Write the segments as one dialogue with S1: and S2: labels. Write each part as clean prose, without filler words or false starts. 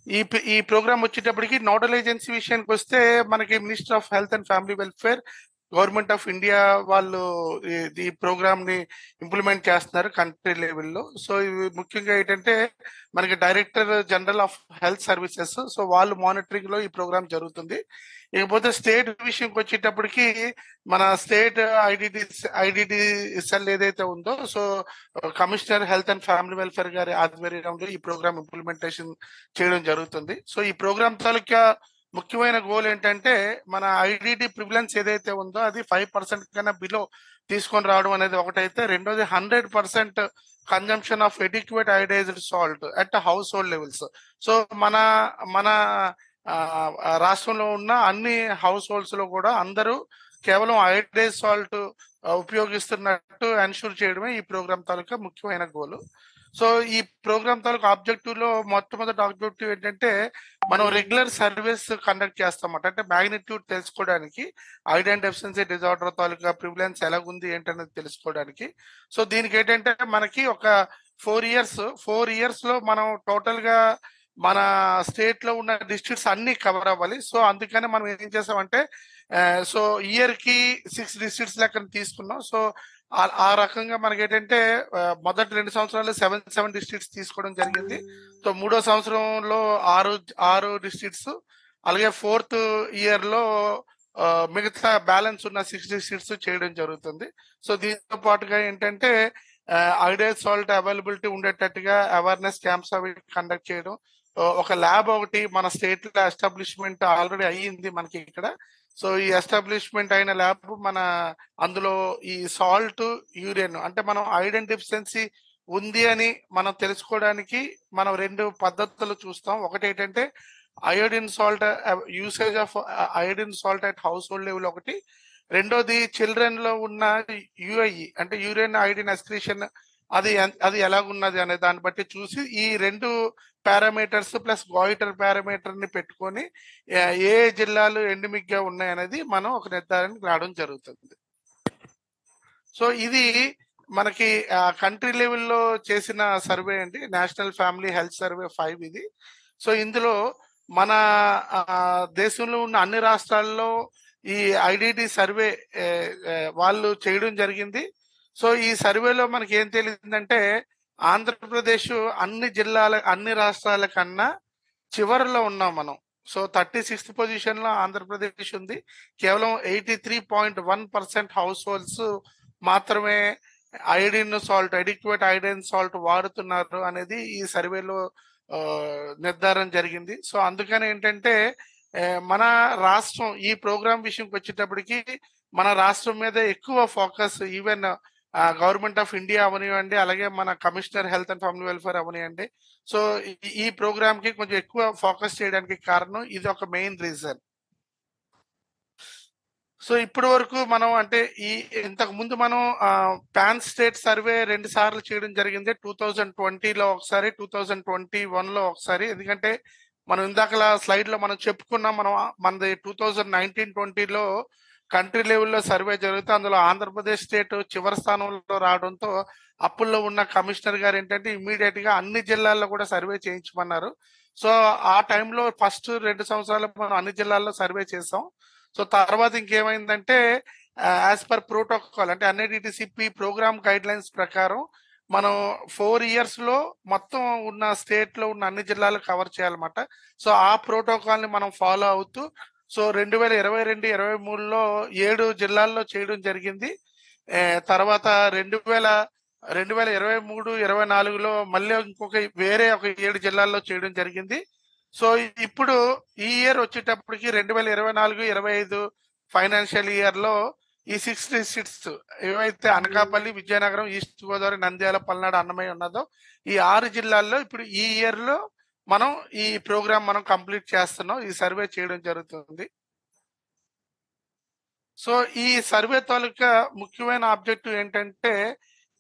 S1: ఈ ప్రోగ్రామ్ వచ్చేటప్పటికి nodal agency విషయానికి వస్తే మనకి minister of health and family welfare, government of India వాళ్ళు ఈ ప్రోగ్రామ్ ని ఇంప్లిమెంట్ చేస్తున్నారు కంట్రీ లెవెల్లో. సో ఇవి ముఖ్యంగా ఏంటంటే మనకి director general of health services, so వాళ్ళు మానిటరింగ్ లో ఈ ప్రోగ్రామ్ జరుగుతుంది. ఇకపోతే స్టేట్ విషయంకి వచ్చేటప్పటికి మన స్టేట్ ఐడిడి సెల్ ఏదైతే ఉందో, so commissioner health and family welfare గారి ఆధ్వర్యంలో ఈ ప్రోగ్రామ్ ఇంప్లిమెంటేషన్ చేయడం జరుగుతుంది. సో ఈ ప్రోగ్రామ్ తాలూకా ముఖ్యమైన గోల్ ఏంటంటే మన ఐడిడి ప్రివిలెన్స్ ఏదైతే ఉందో అది 5% కన్నా బిలో తీసుకొని రావడం అనేది ఒకటైతే, రెండోది 100% consumption of adequate iodised salt at household levels. So మన మన రాష్ట్రంలో ఉన్న అన్ని హౌస్ హోల్డ్స్ లో కూడా అందరూ కేవలం అయోడైజ్ సాల్ట్ ఉపయోగిస్తున్నట్టు ఎన్షూర్ చేయడమే ఈ ప్రోగ్రామ్ తాలూకా ముఖ్యమైన గోల్. సో ఈ ప్రోగ్రామ్ తాలూకా ఆబ్జెక్టివ్ లో మొట్టమొదటి ఆబ్జెక్టివ్ ఏంటంటే మనం రెగ్యులర్ సర్వీస్ కండక్ట్ చేస్తామట, అంటే మ్యాగ్నిట్యూడ్ తెలుసుకోవడానికి, ఐరన్ డెఫిషియన్సీ డిజార్డర్ తాలూకా ప్రివిలెన్స్ ఎలాగుంది ఏంటనేది తెలుసుకోవడానికి. సో దీనికి ఏంటంటే మనకి ఒక 4 ఇయర్స్ లో మనం టోటల్ గా మన స్టేట్ లో ఉన్న డిస్ట్రిక్ట్స్ అన్ని కవర్ అవ్వాలి. సో అందుకని మనం ఏం చేసామంటే సో ఇయర్ కి 6 డిస్ట్రిక్ట్స్ లెక్కన తీసుకున్నాం. సో ఆ రకంగా మనకి ఏంటంటే మొదటి 2 సంవత్సరాలు 7 డిస్ట్రిక్ట్స్ తీసుకోవడం జరిగింది. సో మూడో సంవత్సరంలో 6 డిస్ట్రిక్ట్స్, అలాగే ఫోర్త్ ఇయర్ లో మిగతా బ్యాలెన్స్ ఉన్న 6 డిస్ట్రిక్ట్స్ చేయడం జరుగుతుంది. సో దీంతో పాటుగా ఏంటంటే ఐడైల్ సాల్ట్ అవైలబిలిటీ ఉండేటట్టుగా అవేర్నెస్ క్యాంప్స్ అవి కండక్ట్ చేయడం. ఒక ల్యాబ్ ఒకటి మన స్టేట్ లో ఎస్టాబ్లిష్మెంట్ ఆల్రెడీ అయ్యింది మనకి ఇక్కడ. సో ఈ ఎస్టాబ్లిష్మెంట్ అయిన ల్యాబ్ మన అందులో ఈ సాల్ట్ యూరియన్ అంటే మనం ఐరన్ డెఫిషియన్సీ ఉంది అని మనం తెలుసుకోవడానికి మనం 2 పద్ధతులు చూస్తాం. ఒకటి ఏంటంటే iodine salt, usage of iodine salt at house hold level ఒకటి. రెండోది చిల్డ్రన్ లో ఉన్న యుఐఈ అంటే యూరియన్ ఐడిన్ ఎక్స్క్రీషన్, అది ఎలాగున్నది అనే దాన్ని బట్టి చూసి ఈ 2 పారామీటర్స్ ప్లస్ గాయిటర్ పారామీటర్ ని పెట్టుకొని ఏ జిల్లాలు ఎండమిక్ గా ఉన్నాయనేది మనం ఒక నిర్ధారణకు రావడం జరుగుతుంది. సో ఇది మనకి కంట్రీ లెవెల్లో చేసిన సర్వే అండి, నేషనల్ ఫ్యామిలీ హెల్త్ సర్వే 5 ఇది. సో ఇందులో మన దేశంలో ఉన్న అన్ని రాష్ట్రాల్లో ఈ ఐడిడి సర్వే వాళ్ళు చేయడం జరిగింది. సో ఈ సర్వేలో మనకి ఏం తెలిసిందంటే ఆంధ్రప్రదేశ్ అన్ని రాష్ట్రాల కన్నా చివరిలో ఉన్నాం మనం. సో 36th పొజిషన్ లో ఆంధ్రప్రదేశ్ ఉంది. కేవలం 83.1% హౌస్ హోల్డ్స్ మాత్రమే ఎడిక్వేట్ ఐడిన్ సాల్ట్ వాడుతున్నారు అనేది ఈ సర్వేలో నిర్ధారణ జరిగింది. సో అందుకని ఏంటంటే మన రాష్ట్రం ఈ ప్రోగ్రామ్ విషయంకి వచ్చేటప్పటికి మన రాష్ట్రం మీద ఎక్కువ focus, even government of India అవనివ్వండి, అలాగే మన commissioner health and family welfare అవనివ్వండి. సో ఈ ప్రోగ్రామ్ కి కొంచెం ఎక్కువ ఫోకస్ చేయడానికి కారణం ఇది ఒక మెయిన్ రీజన్. సో ఇప్పటి వరకు మనం అంటే ఇంతకు ముందు మనం పాన్ స్టేట్ సర్వే 2 సార్లు చేయడం జరిగింది. 2020లో ఒకసారి, 2021లో ఒకసారి. ఎందుకంటే మనం ఇందాకలా స్లైడ్ లో మనం చెప్పుకున్నాం, మనది 2019-20లో కంట్రీ లెవెల్లో సర్వే జరిగితే అందులో ఆంధ్రప్రదేశ్ స్టేట్ చివరి స్థానంలో రావడంతో అప్పుల్లో ఉన్న కమిషనర్ గారు ఏంటంటే ఇమ్మీడియట్ గా అన్ని జిల్లాల్లో కూడా సర్వే చేయించమన్నారు. సో ఆ టైంలో ఫస్ట్ 2 సంవత్సరాలు మనం అన్ని జిల్లాల్లో సర్వే చేసాం. సో తర్వాత ఇంకేమైందంటే యాజ్ పర్ ప్రోటోకాల్ అంటే ఎన్ఐడిటిసిపి ప్రోగ్రామ్ గైడ్ లైన్స్ ప్రకారం మనం 4 ఇయర్స్ లో మొత్తం ఉన్న స్టేట్ లో ఉన్న అన్ని జిల్లాలు కవర్ చేయాలన్నమాట. సో ఆ ప్రోటోకాల్ ని మనం ఫాలో అవుతూ సో 2022-23లో 7 జిల్లాల్లో చేయడం జరిగింది. తర్వాత 2023-24లో మళ్ళీ వేరే ఒక 7 జిల్లాల్లో చేయడం జరిగింది. సో ఇప్పుడు ఈ ఇయర్ వచ్చేటప్పటికి 2024-25 ఫైనాన్షియల్ ఇయర్ లో ఈ 6 డిస్ట్రిక్ట్స్ ఏవైతే అనకాపల్లి, విజయనగరం, ఈస్ట్ గోదావరి, నంద్యాల, పల్నాడు, అన్నమయ్య ఉన్నదో ఈ 6 జిల్లాల్లో ఇప్పుడు ఈ ఇయర్ లో మనం ఈ ప్రోగ్రామ్ మనం కంప్లీట్ చేస్తున్నాం, ఈ సర్వే చేయడం జరుగుతుంది. సో ఈ సర్వే తాలూకా ముఖ్యమైన ఆబ్జెక్టివ్ ఏంటంటే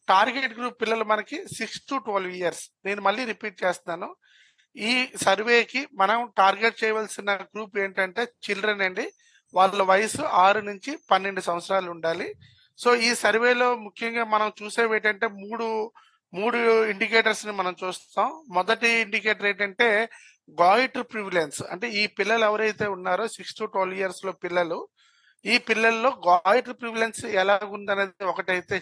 S1: టార్గెట్ గ్రూప్ పిల్లలు మనకి 6 to 12 ఇయర్స్. నేను మళ్ళీ రిపీట్ చేస్తున్నాను, ఈ సర్వేకి మనం టార్గెట్ చేయవలసిన గ్రూప్ ఏంటంటే చిల్డ్రన్ అండి. వాళ్ళ వయసు 6 నుంచి 12 సంవత్సరాలు ఉండాలి. సో ఈ సర్వేలో ముఖ్యంగా మనం చూసేవి ఏంటంటే మూడు ఇండికేటర్స్ ని మనం చూస్తాం. మొదటి ఇండికేటర్ ఏంటంటే గాయిటర్ ప్రివిలెన్స్ అంటే ఈ పిల్లలు ఎవరైతే ఉన్నారో 6 to 12 years లో పిల్లలు, ఈ పిల్లల్లో గాయిటర్ ప్రివిలెన్స్ ఎలాగుందనేది ఒకటైతే,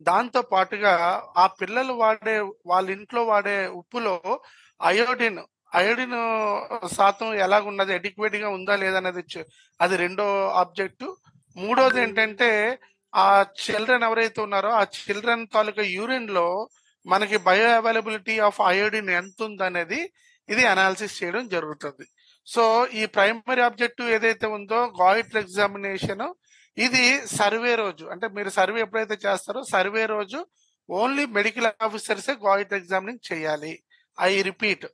S1: దాంతో పాటుగా ఆ పిల్లలు వాడే, వాళ్ళ ఇంట్లో వాడే ఉప్పులో అయోడిన్ అయోడిన్ శాతం ఎలాగున్నది, అడిక్వేట్ గా ఉందా లేదనేది అది రెండో ఆబ్జెక్టు. మూడోది ఏంటంటే ఆ చిల్డ్రన్ ఎవరైతే ఉన్నారో ఆ చిల్డ్రన్ తాలూకా యూరిన్ లో మనకి బయో అవైలబిలిటీ ఆఫ్ అయోడిన్ ఎంత ఉందనేది ఇది అనాలిసిస్ చేయడం జరుగుతుంది. సో ఈ ప్రైమరీ ఆబ్జెక్టివ్ ఏదైతే ఉందో గాయిటర్ ఎగ్జామినేషన్, ఇది సర్వే రోజు, అంటే మీరు సర్వే ఎప్పుడైతే చేస్తారో సర్వే రోజు ఓన్లీ మెడికల్ ఆఫీసర్సే గాయిటర్ ఎగ్జామినింగ్ చేయాలి. ఐ రిపీట్,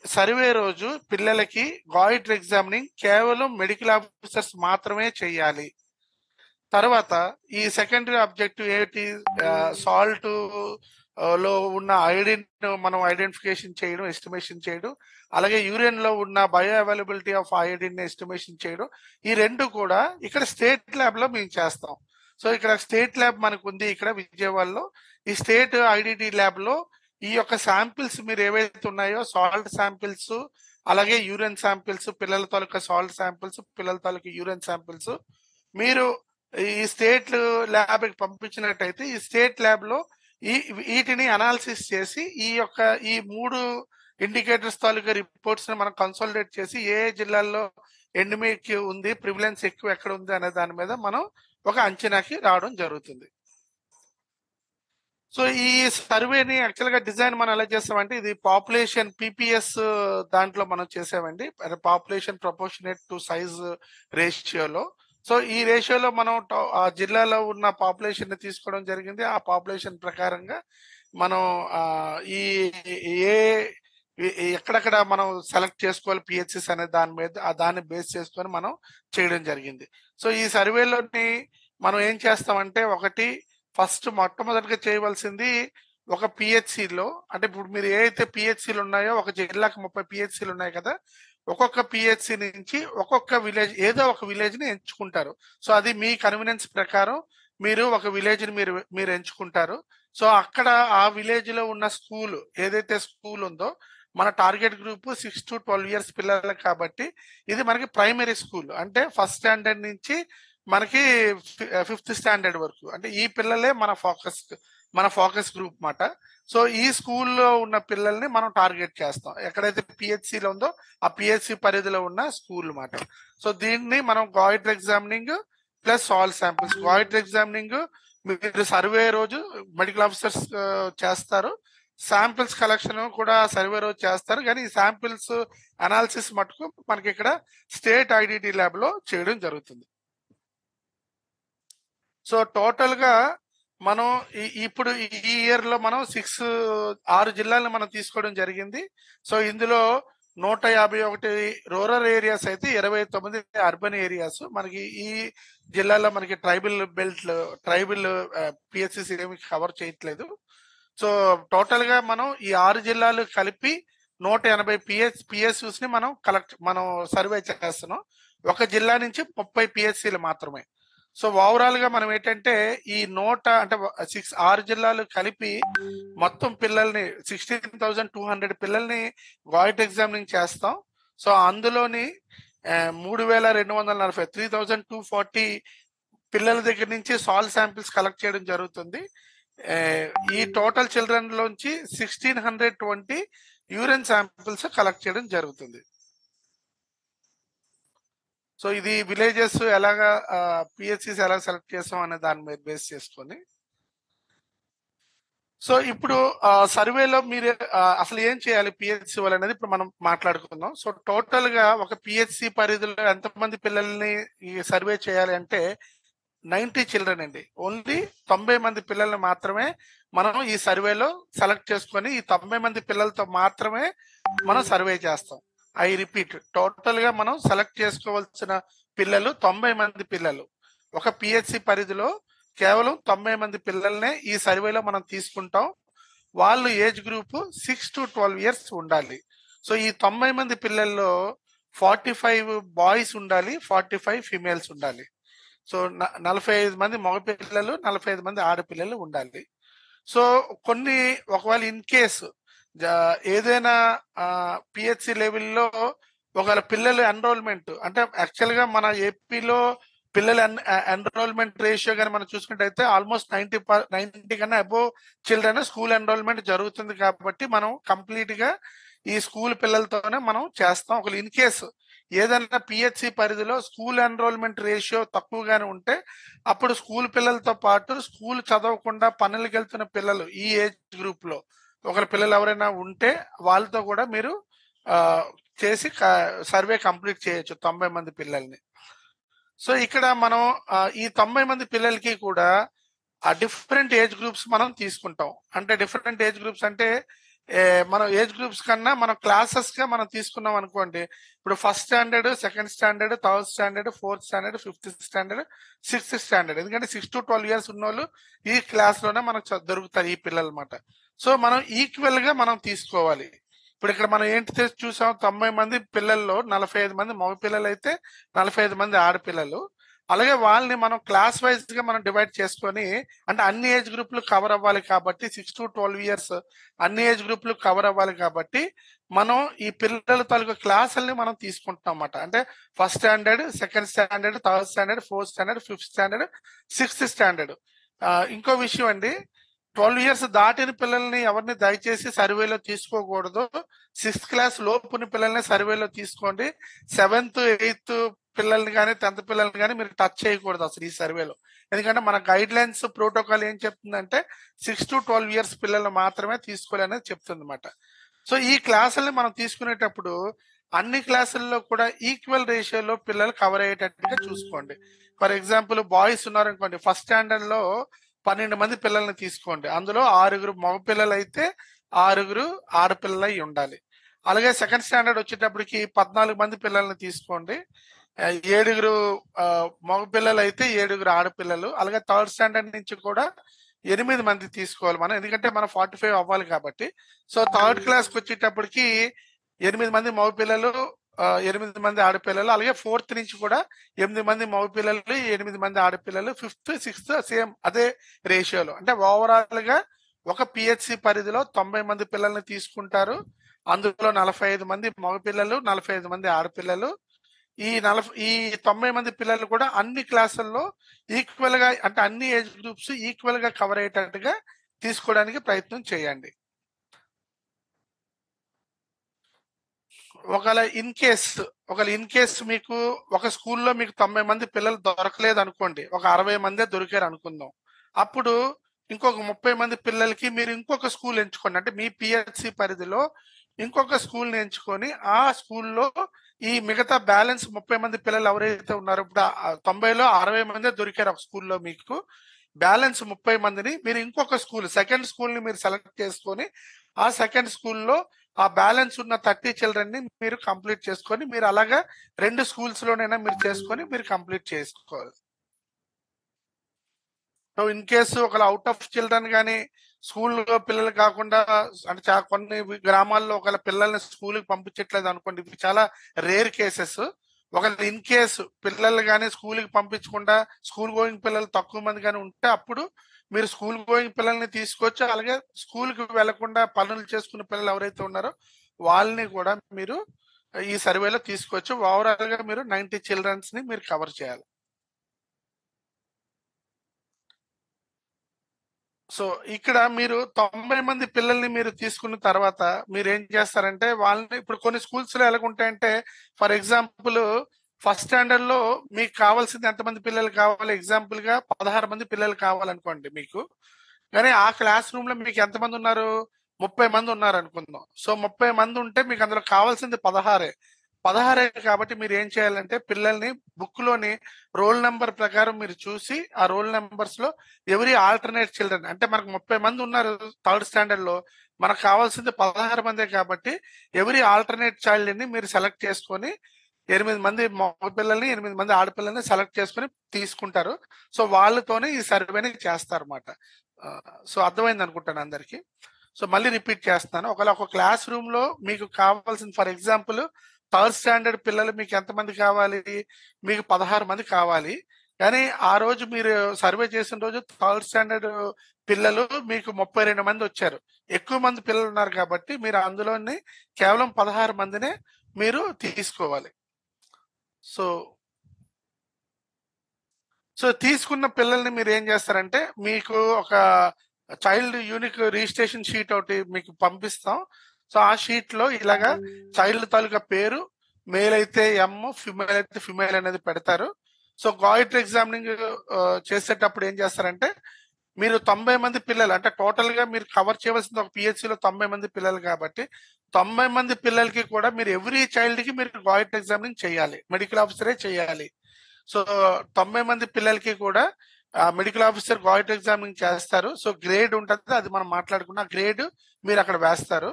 S1: సర్వే రోజు పిల్లలకి గాయిటర్ ఎగ్జామినింగ్ కేవలం మెడికల్ ఆఫీసర్స్ మాత్రమే చేయాలి. తర్వాత ఈ సెకండరీ ఆబ్జెక్టివ్ ఏంటి, సాల్ట్ లో ఉన్న ఐడిన్ మనం ఐడెంటిఫికేషన్ చేయడం, ఎస్టిమేషన్ చేయడం, అలాగే యూరిన్ లో ఉన్న bioavailability of iodine estimation చేయడం. ఈ రెండు కూడా ఇక్కడ స్టేట్ ల్యాబ్ లో మేము చేస్తాం. సో ఇక్కడ స్టేట్ ల్యాబ్ మనకు ఉంది ఇక్కడ విజయవాడలో. ఈ స్టేట్ ఐడిడి ల్యాబ్ లో ఈ యొక్క శాంపిల్స్ మీరు ఏవైతే ఉన్నాయో సాల్ట్ శాంపిల్స్, అలాగే యూరిన్ శాంపిల్స్, పిల్లల తాలూకా సాల్ట్ శాంపిల్స్, పిల్లల తాలూకా యూరిన్ శాంపిల్స్ మీరు ఈ స్టేట్ ల్యాబ్ కి పంపించినట్టయితే ఈ స్టేట్ ల్యాబ్ లో వీటిని అనాలిసిస్ చేసి ఈ యొక్క ఈ 3 ఇండికేటర్స్ తాలూకా రిపోర్ట్స్ ని మనం కన్సాలిడేట్ చేసి ఏ జిల్లాల్లో ఎండమిక్ ఉంది, ప్రివిలెన్స్ ఎక్కువ ఎక్కడ ఉంది అనే దాని మీద మనం ఒక అంచనాకి రావడం జరుగుతుంది. సో ఈ సర్వేని యాక్చువల్ గా డిజైన్ మనం ఎలా చేస్తామంటే, ఇది పాపులేషన్ పిపిఎస్ దాంట్లో మనం చేసామండి, పాపులేషన్ ప్రపోర్షనేట్ టు సైజ్ రేషియోలో. సో ఈ రేషియోలో మనం ఆ జిల్లాలో ఉన్న పాపులేషన్ ని తీసుకోవడం జరిగింది. ఆ పాపులేషన్ ప్రకారంగా మనం ఈ ఏ ఎక్కడెక్కడ మనం సెలెక్ట్ చేసుకోవాలి పిహెచ్సిస్ అనే దాని మీద దాన్ని బేస్ చేసుకొని మనం చేయడం జరిగింది. సో ఈ సర్వేలోని మనం ఏం చేస్తామంటే, ఒకటి ఫస్ట్ మొట్టమొదటిగా చేయవలసింది ఒక పిహెచ్సిలో, అంటే ఇప్పుడు మీరు ఏ అయితే పిహెచ్సిలు ఉన్నాయో ఒక జిల్లాకు 30 పిహెచ్సిలు ఉన్నాయి కదా, ఒక్కొక్క పిహెచ్సి నుంచి ఒక్కొక్క విలేజ్ ఏదో ఒక విలేజ్ ని ఎంచుకుంటారు. సో అది మీ కన్వీనియన్స్ ప్రకారం మీరు ఒక విలేజ్ ని మీరు ఎంచుకుంటారు. సో అక్కడ ఆ విలేజ్ లో ఉన్న స్కూల్ ఏదైతే స్కూల్ ఉందో, మన టార్గెట్ గ్రూప్ 6 to 12 years పిల్లలకు కాబట్టి ఇది మనకి ప్రైమరీ స్కూల్, అంటే ఫస్ట్ స్టాండర్డ్ నుంచి మనకి 5th స్టాండర్డ్ వరకు, అంటే ఈ పిల్లలే మన ఫోకస్ గ్రూప్ మాట. సో ఈ స్కూల్లో ఉన్న పిల్లల్ని మనం టార్గెట్ చేస్తాం, ఎక్కడైతే పిహెచ్సిలో ఉందో ఆ పిహెచ్సి పరిధిలో ఉన్న స్కూల్ మాట. సో దీన్ని మనం గాయిటర్ ఎగ్జామినింగ్ ప్లస్ సాల్ శాంపిల్స్, గాయిటర్ ఎగ్జామినింగ్ మీరు సర్వే రోజు మెడికల్ ఆఫీసర్స్ చేస్తారు, శాంపిల్స్ కలెక్షన్ కూడా సర్వే రోజు చేస్తారు, కానీ ఈ శాంపిల్స్ అనాలిసిస్ మటుకు మనకి ఇక్కడ స్టేట్ ఐడిడి ల్యాబ్ లో చేయడం జరుగుతుంది. సో టోటల్ గా మనం ఇప్పుడు ఈ ఇయర్ లో మనం 6 జిల్లాలను మనం తీసుకోవడం జరిగింది. సో ఇందులో 151 రూరల్ ఏరియాస్ అయితే 29 అర్బన్ ఏరియాస్. మనకి ఈ జిల్లాలో మనకి ట్రైబల్ పిహెచ్సిస్ ఏమి కవర్ చేయట్లేదు. సో టోటల్ గా మనం ఈ 6 జిల్లాలు కలిపి 180 పిహెచ్సిస్ ని మనం సర్వే చేస్తున్నాం. ఒక జిల్లా నుంచి 30 పిహెచ్సిలు మాత్రమే. సో ఓవరాల్ గా మనం ఏంటంటే ఈ 6 జిల్లాలు కలిపి మొత్తం పిల్లల్ని 16,200 పిల్లల్ని గాయిట్ ఎగ్జామినింగ్ చేస్తాం. సో అందులోని 3,240 3,240 పిల్లల దగ్గర నుంచి సాల్ శాంపిల్స్ కలెక్ట్ చేయడం జరుగుతుంది. ఈ టోటల్ చిల్డ్రన్ లోంచి 1,620 యూరిన్ శాంపిల్స్ కలెక్ట్ చేయడం జరుగుతుంది. సో ఇది విలేజెస్ ఎలాగా పిహెచ్సిస్ ఎలా సెలెక్ట్ చేస్తాం అనే దాని మీద బేస్ చేసుకొని. సో ఇప్పుడు సర్వేలో మీరు అసలు ఏం చేయాలి పిహెచ్సి వాళ్ళు అనేది ఇప్పుడు మనం మాట్లాడుకుందాం. సో టోటల్ గా ఒక పిహెచ్సి పరిధిలో ఎంతమంది పిల్లల్ని ఈ సర్వే చేయాలి అంటే 90 చిల్డ్రన్ అండి. ఓన్లీ 90 మంది పిల్లల్ని మాత్రమే మనం ఈ సర్వేలో సెలెక్ట్ చేసుకొని ఈ 90 మంది పిల్లలతో మాత్రమే మనం సర్వే చేస్తాం. ఐ రిపీట్, టోటల్ గా మనం సెలెక్ట్ చేసుకోవాల్సిన పిల్లలు 90 మంది పిల్లలు. ఒక పిహెచ్సి పరిధిలో కేవలం 90 మంది పిల్లల్నే ఈ సర్వేలో మనం తీసుకుంటాం. వాళ్ళు ఏజ్ గ్రూప్ 6 to 12 years ఉండాలి. సో ఈ 90 మంది పిల్లల్లో 45 బాయ్స్ ఉండాలి, 45 ఫీమేల్స్ ఉండాలి. సో 45 మంది మగ పిల్లలు, 45 మంది ఆడపిల్లలు ఉండాలి. సో కొన్ని ఒకవేళ ఇన్ కేసు ఏదైనా పిహెచ్సి లెవెల్లో ఒకవేళ పిల్లల ఎన్రోల్మెంట్ అంటే యాక్చువల్ గా మన ఏపీలో పిల్లల ఎన్రోల్మెంట్ రేషియో కానీ మనం చూసుకుంటే ఆల్మోస్ట్ 90 కన్నా అబోవ్ చిల్డ్రన్ స్కూల్ ఎన్రోల్మెంట్ జరుగుతుంది. కాబట్టి మనం కంప్లీట్ గా ఈ స్కూల్ పిల్లలతోనే మనం చేస్తాం. ఒకవేళ ఇన్ కేసు ఏదైనా పిహెచ్సి పరిధిలో స్కూల్ ఎన్రోల్మెంట్ రేషియో తక్కువగానే ఉంటే అప్పుడు స్కూల్ పిల్లలతో పాటు స్కూల్ చదవకుండా పనులకు వెళ్తున్న పిల్లలు ఈ ఏజ్ గ్రూప్ లో ఒకరి పిల్లలు ఎవరైనా ఉంటే వాళ్ళతో కూడా మీరు చేసి సర్వే కంప్లీట్ చేయొచ్చు 90 మంది పిల్లల్ని. సో ఇక్కడ మనం ఈ 90 మంది పిల్లలకి కూడా ఆ డిఫరెంట్ ఏజ్ గ్రూప్స్ మనం తీసుకుంటాం. అంటే డిఫరెంట్ ఏజ్ గ్రూప్స్ అంటే మనం ఏజ్ గ్రూప్స్ కన్నా మనం క్లాసెస్ గా మనం తీసుకున్నాం అనుకోండి. ఇప్పుడు first standard, second standard, third standard, fourth standard, fifth standard, sixth standard, ఎందుకంటే 6 to 12 years ఉన్న వాళ్ళు ఈ క్లాస్ లోనే మనకు దొరుకుతారు ఈ పిల్లలు అన్నమాట. సో మనం ఈక్వల్ గా మనం తీసుకోవాలి. ఇప్పుడు ఇక్కడ మనం ఏంటి చూసాం, 90 మంది పిల్లల్లో 45 మంది మగ పిల్లలు అయితే 45 మంది ఆడపిల్లలు. అలాగే వాళ్ళని మనం క్లాస్ వైజ్ గా మనం డివైడ్ చేసుకొని, అంటే అన్ని ఏజ్ గ్రూప్లు కవర్ అవ్వాలి కాబట్టి 6 to 12 years అన్ని ఏజ్ గ్రూప్లు కవర్ అవ్వాలి కాబట్టి మనం ఈ పిల్లల తాలూకు క్లాసుల్ని మనం తీసుకుంటున్నాం అన్నమాట. అంటే first standard, second standard, third standard, fourth standard, fifth standard, sixth standard. ఇంకో విషయం అండి, 12 years దాటిన పిల్లల్ని ఎవరిని దయచేసి సర్వేలో తీసుకోకూడదు. 6th క్లాస్ లోపుని పిల్లల్ని సర్వేలో తీసుకోండి. 7th, 8th పిల్లల్ని కానీ 10th పిల్లల్ని కానీ మీరు టచ్ చేయకూడదు అసలు ఈ సర్వేలో. ఎందుకంటే మన గైడ్ లైన్స్ ప్రోటోకాల్ ఏం చెప్తుందంటే 6 to 12 years పిల్లలు మాత్రమే తీసుకోవాలనేది చెప్తుంది అనమాట. సో ఈ క్లాసుల్ని మనం తీసుకునేటప్పుడు అన్ని క్లాసుల్లో కూడా ఈక్వల్ రేషియోలో పిల్లలు కవర్ అయ్యేటట్టుగా చూసుకోండి. ఫర్ ఎగ్జాంపుల్ బాయ్స్ ఉన్నారనుకోండి, ఫస్ట్ స్టాండర్డ్ లో 12 మంది పిల్లల్ని తీసుకోండి. అందులో 6 మగ పిల్లలు అయితే 6 ఆడపిల్లలు అయి ఉండాలి. అలాగే సెకండ్ స్టాండర్డ్ వచ్చేటప్పటికి 14 మంది పిల్లల్ని తీసుకోండి. 7 మగ పిల్లలు అయితే 7 ఆడపిల్లలు. అలాగే థర్డ్ స్టాండర్డ్ నుంచి కూడా 8 మంది తీసుకోవాలి మనం, ఎందుకంటే మనం 45 అవ్వాలి కాబట్టి. సో థర్డ్ క్లాస్కి వచ్చేటప్పటికి 8 మంది మగ పిల్లలు, 8 మంది ఆడపిల్లలు. అలాగే ఫోర్త్ నుంచి కూడా 8 మంది మగ పిల్లలు, 8 మంది ఆడపిల్లలు. ఫిఫ్త్, సిక్స్త్ సేమ్ అదే రేషియోలో. అంటే ఓవరాల్ గా ఒక పిహెచ్సి పరిధిలో 90 మంది పిల్లల్ని తీసుకుంటారు. అందులో 45 మంది మగ పిల్లలు, 45 మంది ఆడపిల్లలు. ఈ 90 మంది పిల్లలు కూడా అన్ని క్లాసుల్లో ఈక్వల్ గా, అంటే అన్ని ఏజ్ గ్రూప్స్ ఈక్వల్ గా కవర్ అయ్యేటట్టుగా తీసుకోవడానికి ప్రయత్నం చేయండి. ఒకవేళ ఇన్ కేస్ మీకు ఒక స్కూల్లో మీకు 90 మంది పిల్లలు దొరకలేదు అనుకోండి, ఒక 60 మందే దొరికారు అనుకుందాం. అప్పుడు ఇంకొక 30 మంది పిల్లలకి మీరు ఇంకొక స్కూల్ ఎంచుకోండి. అంటే మీ పిహెచ్సి పరిధిలో ఇంకొక స్కూల్ ని ఎంచుకొని ఆ స్కూల్లో ఈ మిగతా బ్యాలెన్స్ 30 మంది పిల్లలు ఎవరైతే ఉన్నారో, ఇప్పుడు 90లో 60 మందే దొరికారు ఒక స్కూల్లో, మీకు బ్యాలెన్స్ 30 మందిని మీరు ఇంకొక స్కూల్, సెకండ్ స్కూల్ ని మీరు సెలెక్ట్ చేసుకొని ఆ సెకండ్ స్కూల్లో ఆ బ్యాలెన్స్ ఉన్న 30 చిల్డ్రన్ ని మీరు కంప్లీట్ చేసుకొని, మీరు అలాగా 2 స్కూల్స్ లోనైనా మీరు చేసుకొని మీరు కంప్లీట్ చేసుకోవాలి. సో ఇన్ కేసు ఒక అవుట్ ఆఫ్ చిల్డ్రన్ కానీ స్కూల్లో పిల్లలు కాకుండా, అంటే కొన్ని గ్రామాల్లో ఒకవేళ పిల్లల్ని స్కూల్కి పంపించట్లేదు అనుకోండి, ఇవి చాలా రేర్ కేసెస్. ఒకవేళ ఇన్ కేసు పిల్లలు కానీ స్కూల్కి పంపించకుండా స్కూల్ గోయింగ్ పిల్లలు తక్కువ మంది కానీ ఉంటే అప్పుడు మీరు స్కూల్ గోయింగ్ పిల్లల్ని తీసుకొచ్చి, అలాగే స్కూల్కి వెళ్లకుండా పనులు చేసుకునే పిల్లలు ఎవరైతే ఉన్నారో వాళ్ళని కూడా మీరు ఈ సర్వేలో తీసుకొచ్చి ఓవరాల్ గా మీరు 90 చిల్డ్రన్స్ ని మీరు కవర్ చేయాలి. సో ఇక్కడ మీరు 90 మంది పిల్లల్ని మీరు తీసుకున్న తర్వాత మీరు ఏం చేస్తారంటే, వాళ్ళని ఇప్పుడు కొన్ని స్కూల్స్ లో ఎలాగుంటాయంటే, ఫర్ ఎగ్జాంపుల్ ఫస్ట్ స్టాండర్డ్ లో మీకు కావాల్సింది ఎంతమంది పిల్లలు కావాలి, ఎగ్జాంపుల్ గా 16 మంది పిల్లలు కావాలనుకోండి మీకు. కానీ ఆ క్లాస్ రూమ్ లో మీకు ఎంతమంది ఉన్నారు, 30 మంది ఉన్నారు అనుకుందాం. సో 30 మంది ఉంటే మీకు అందులో కావాల్సింది 16 కాబట్టి మీరు ఏం చేయాలంటే, పిల్లల్ని బుక్ లోని రోల్ నెంబర్ ప్రకారం మీరు చూసి ఆ రోల్ నెంబర్స్ లో ఎవరి ఆల్టర్నేట్ చిల్డ్రన్, అంటే మనకు 30 మంది ఉన్నారు థర్డ్ స్టాండర్డ్ లో, మనకు కావాల్సింది 16 మందే కాబట్టి ఎవరి ఆల్టర్నేట్ చైల్డ్ ని మీరు సెలెక్ట్ చేసుకొని 8 మంది మగ పిల్లల్ని 8 మంది ఆడపిల్లల్ని సెలెక్ట్ చేసుకొని తీసుకుంటారు. సో వాళ్ళతోనే ఈ సర్వేని చేస్తారు అన్నమాట. సో అర్థమైంది అనుకుంటాను అందరికి. సో మళ్ళీ రిపీట్ చేస్తున్నాను, ఒకవేళ ఒక క్లాస్ రూమ్ లో మీకు కావాల్సింది, ఫర్ ఎగ్జాంపుల్ థర్డ్ స్టాండర్డ్ పిల్లలు మీకు ఎంతమంది కావాలి, మీకు 16 మంది కావాలి. కానీ ఆ రోజు మీరు సర్వే చేసిన రోజు థర్డ్ స్టాండర్డ్ పిల్లలు మీకు 32 మంది వచ్చారు. ఎక్కువ మంది పిల్లలు ఉన్నారు కాబట్టి మీరు అందులోని కేవలం 16 మందినే మీరు తీసుకోవాలి. సో సో తీసుకున్న పిల్లల్ని మీరు ఏం చేస్తారంటే, మీకు ఒక చైల్డ్ యూనిక్ రిజిస్ట్రేషన్ షీట్ ఒకటి మీకు పంపిస్తాం. సో ఆ షీట్ లో ఇలాగా చైల్డ్ తాలూకా పేరు, మేల్ అయితే ఎమ్, ఫిమేల్ అయితే ఫిమేల్ అనేది పెడతారు. సో గాయిటర్ ఎగ్జామినింగ్ చేసేటప్పుడు ఏం చేస్తారంటే, మీరు 90 మంది పిల్లలు అంటే టోటల్ గా మీరు కవర్ చేయవలసింది ఒక పిహెచ్సి లో 90 మంది పిల్లలు కాబట్టి 90 మంది పిల్లలకి కూడా మీరు ఎవ్రీ చైల్డ్ కి మీరు గాయిటర్ ఎగ్జామినింగ్ చేయాలి, మెడికల్ ఆఫీసరే చేయాలి. సో 90 మంది పిల్లలకి కూడా మెడికల్ ఆఫీసర్ గాయిటర్ ఎగ్జామినింగ్ చేస్తారు. సో గ్రేడ్ ఉంటుంది, అది మనం మాట్లాడుకున్న గ్రేడ్ మీరు అక్కడ వేస్తారు.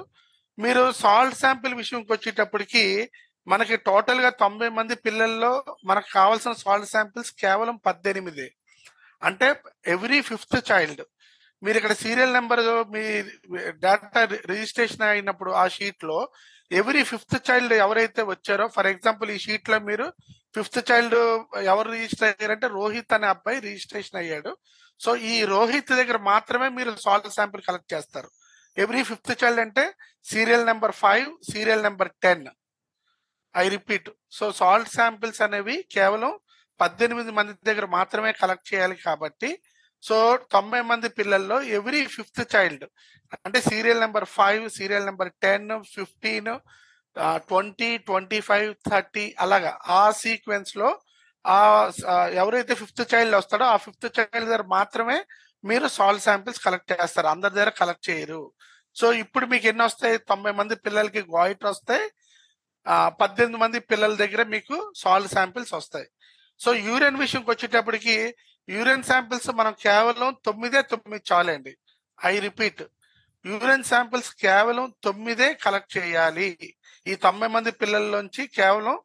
S1: మీరు సాల్ట్ శాంపిల్ విషయంకి వచ్చేటప్పటికి మనకి టోటల్ గా 90 మంది పిల్లల్లో మనకు కావాల్సిన సాల్ట్ శాంపిల్స్ కేవలం 18. అంటే ఎవ్రీ 5th చైల్డ్ మీరు ఇక్కడ సీరియల్ నెంబర్ మీ డేటా రిజిస్ట్రేషన్ అయినప్పుడు ఆ షీట్ లో ఎవ్రీ 5th చైల్డ్ ఎవరైతే వచ్చారో, ఫర్ ఎగ్జాంపుల్ ఈ షీట్ లో మీరు 5th చైల్డ్ ఎవరు రిజిస్టర్ అయ్యారంటే రోహిత్ అనే అబ్బాయి రిజిస్ట్రేషన్ అయ్యాడు. సో ఈ రోహిత్ దగ్గర మాత్రమే మీరు సాల్ట్ శాంపిల్ కలెక్ట్ చేస్తారు. ఎవ్రీ 5th చైల్డ్ అంటే serial number 5, serial number 10. I repeat, so salt samples అనేవి కేవలం 18 మంది దగ్గర మాత్రమే కలెక్ట్ చేయాలి కాబట్టి, సో 90 మంది పిల్లల్లో ఎవ్రీ 5th చైల్డ్ అంటే సీరియల్ నెంబర్ 5, సీరియల్ నెంబర్ 10, 15, 20, 25, 30 అలాగా ఆ సీక్వెన్స్ లో ఎవరైతే 5th చైల్డ్ వస్తాడో ఆ 5th చైల్డ్ దగ్గర మాత్రమే మీరు సాల్ట్ శాంపిల్స్ కలెక్ట్ చేస్తారు, అందరి దగ్గర కలెక్ట్ చేయరు. సో ఇప్పుడు మీకు ఎన్ని వస్తాయి? 90 మంది పిల్లలకి గాయిటర్ వస్తాయి, 18 మంది పిల్లల దగ్గర మీకు సాల్ట్ శాంపిల్స్ వస్తాయి. సో యూరిన్ విషయంకి వచ్చేటప్పటికి యూరిన్ శాంపిల్స్ మనం కేవలం 9 చాలండి. ఐ రిపీట్, యూరిన్ శాంపిల్స్ కేవలం 9 కలెక్ట్ చేయాలి. ఈ 90 మంది పిల్లల్లోంచి కేవలం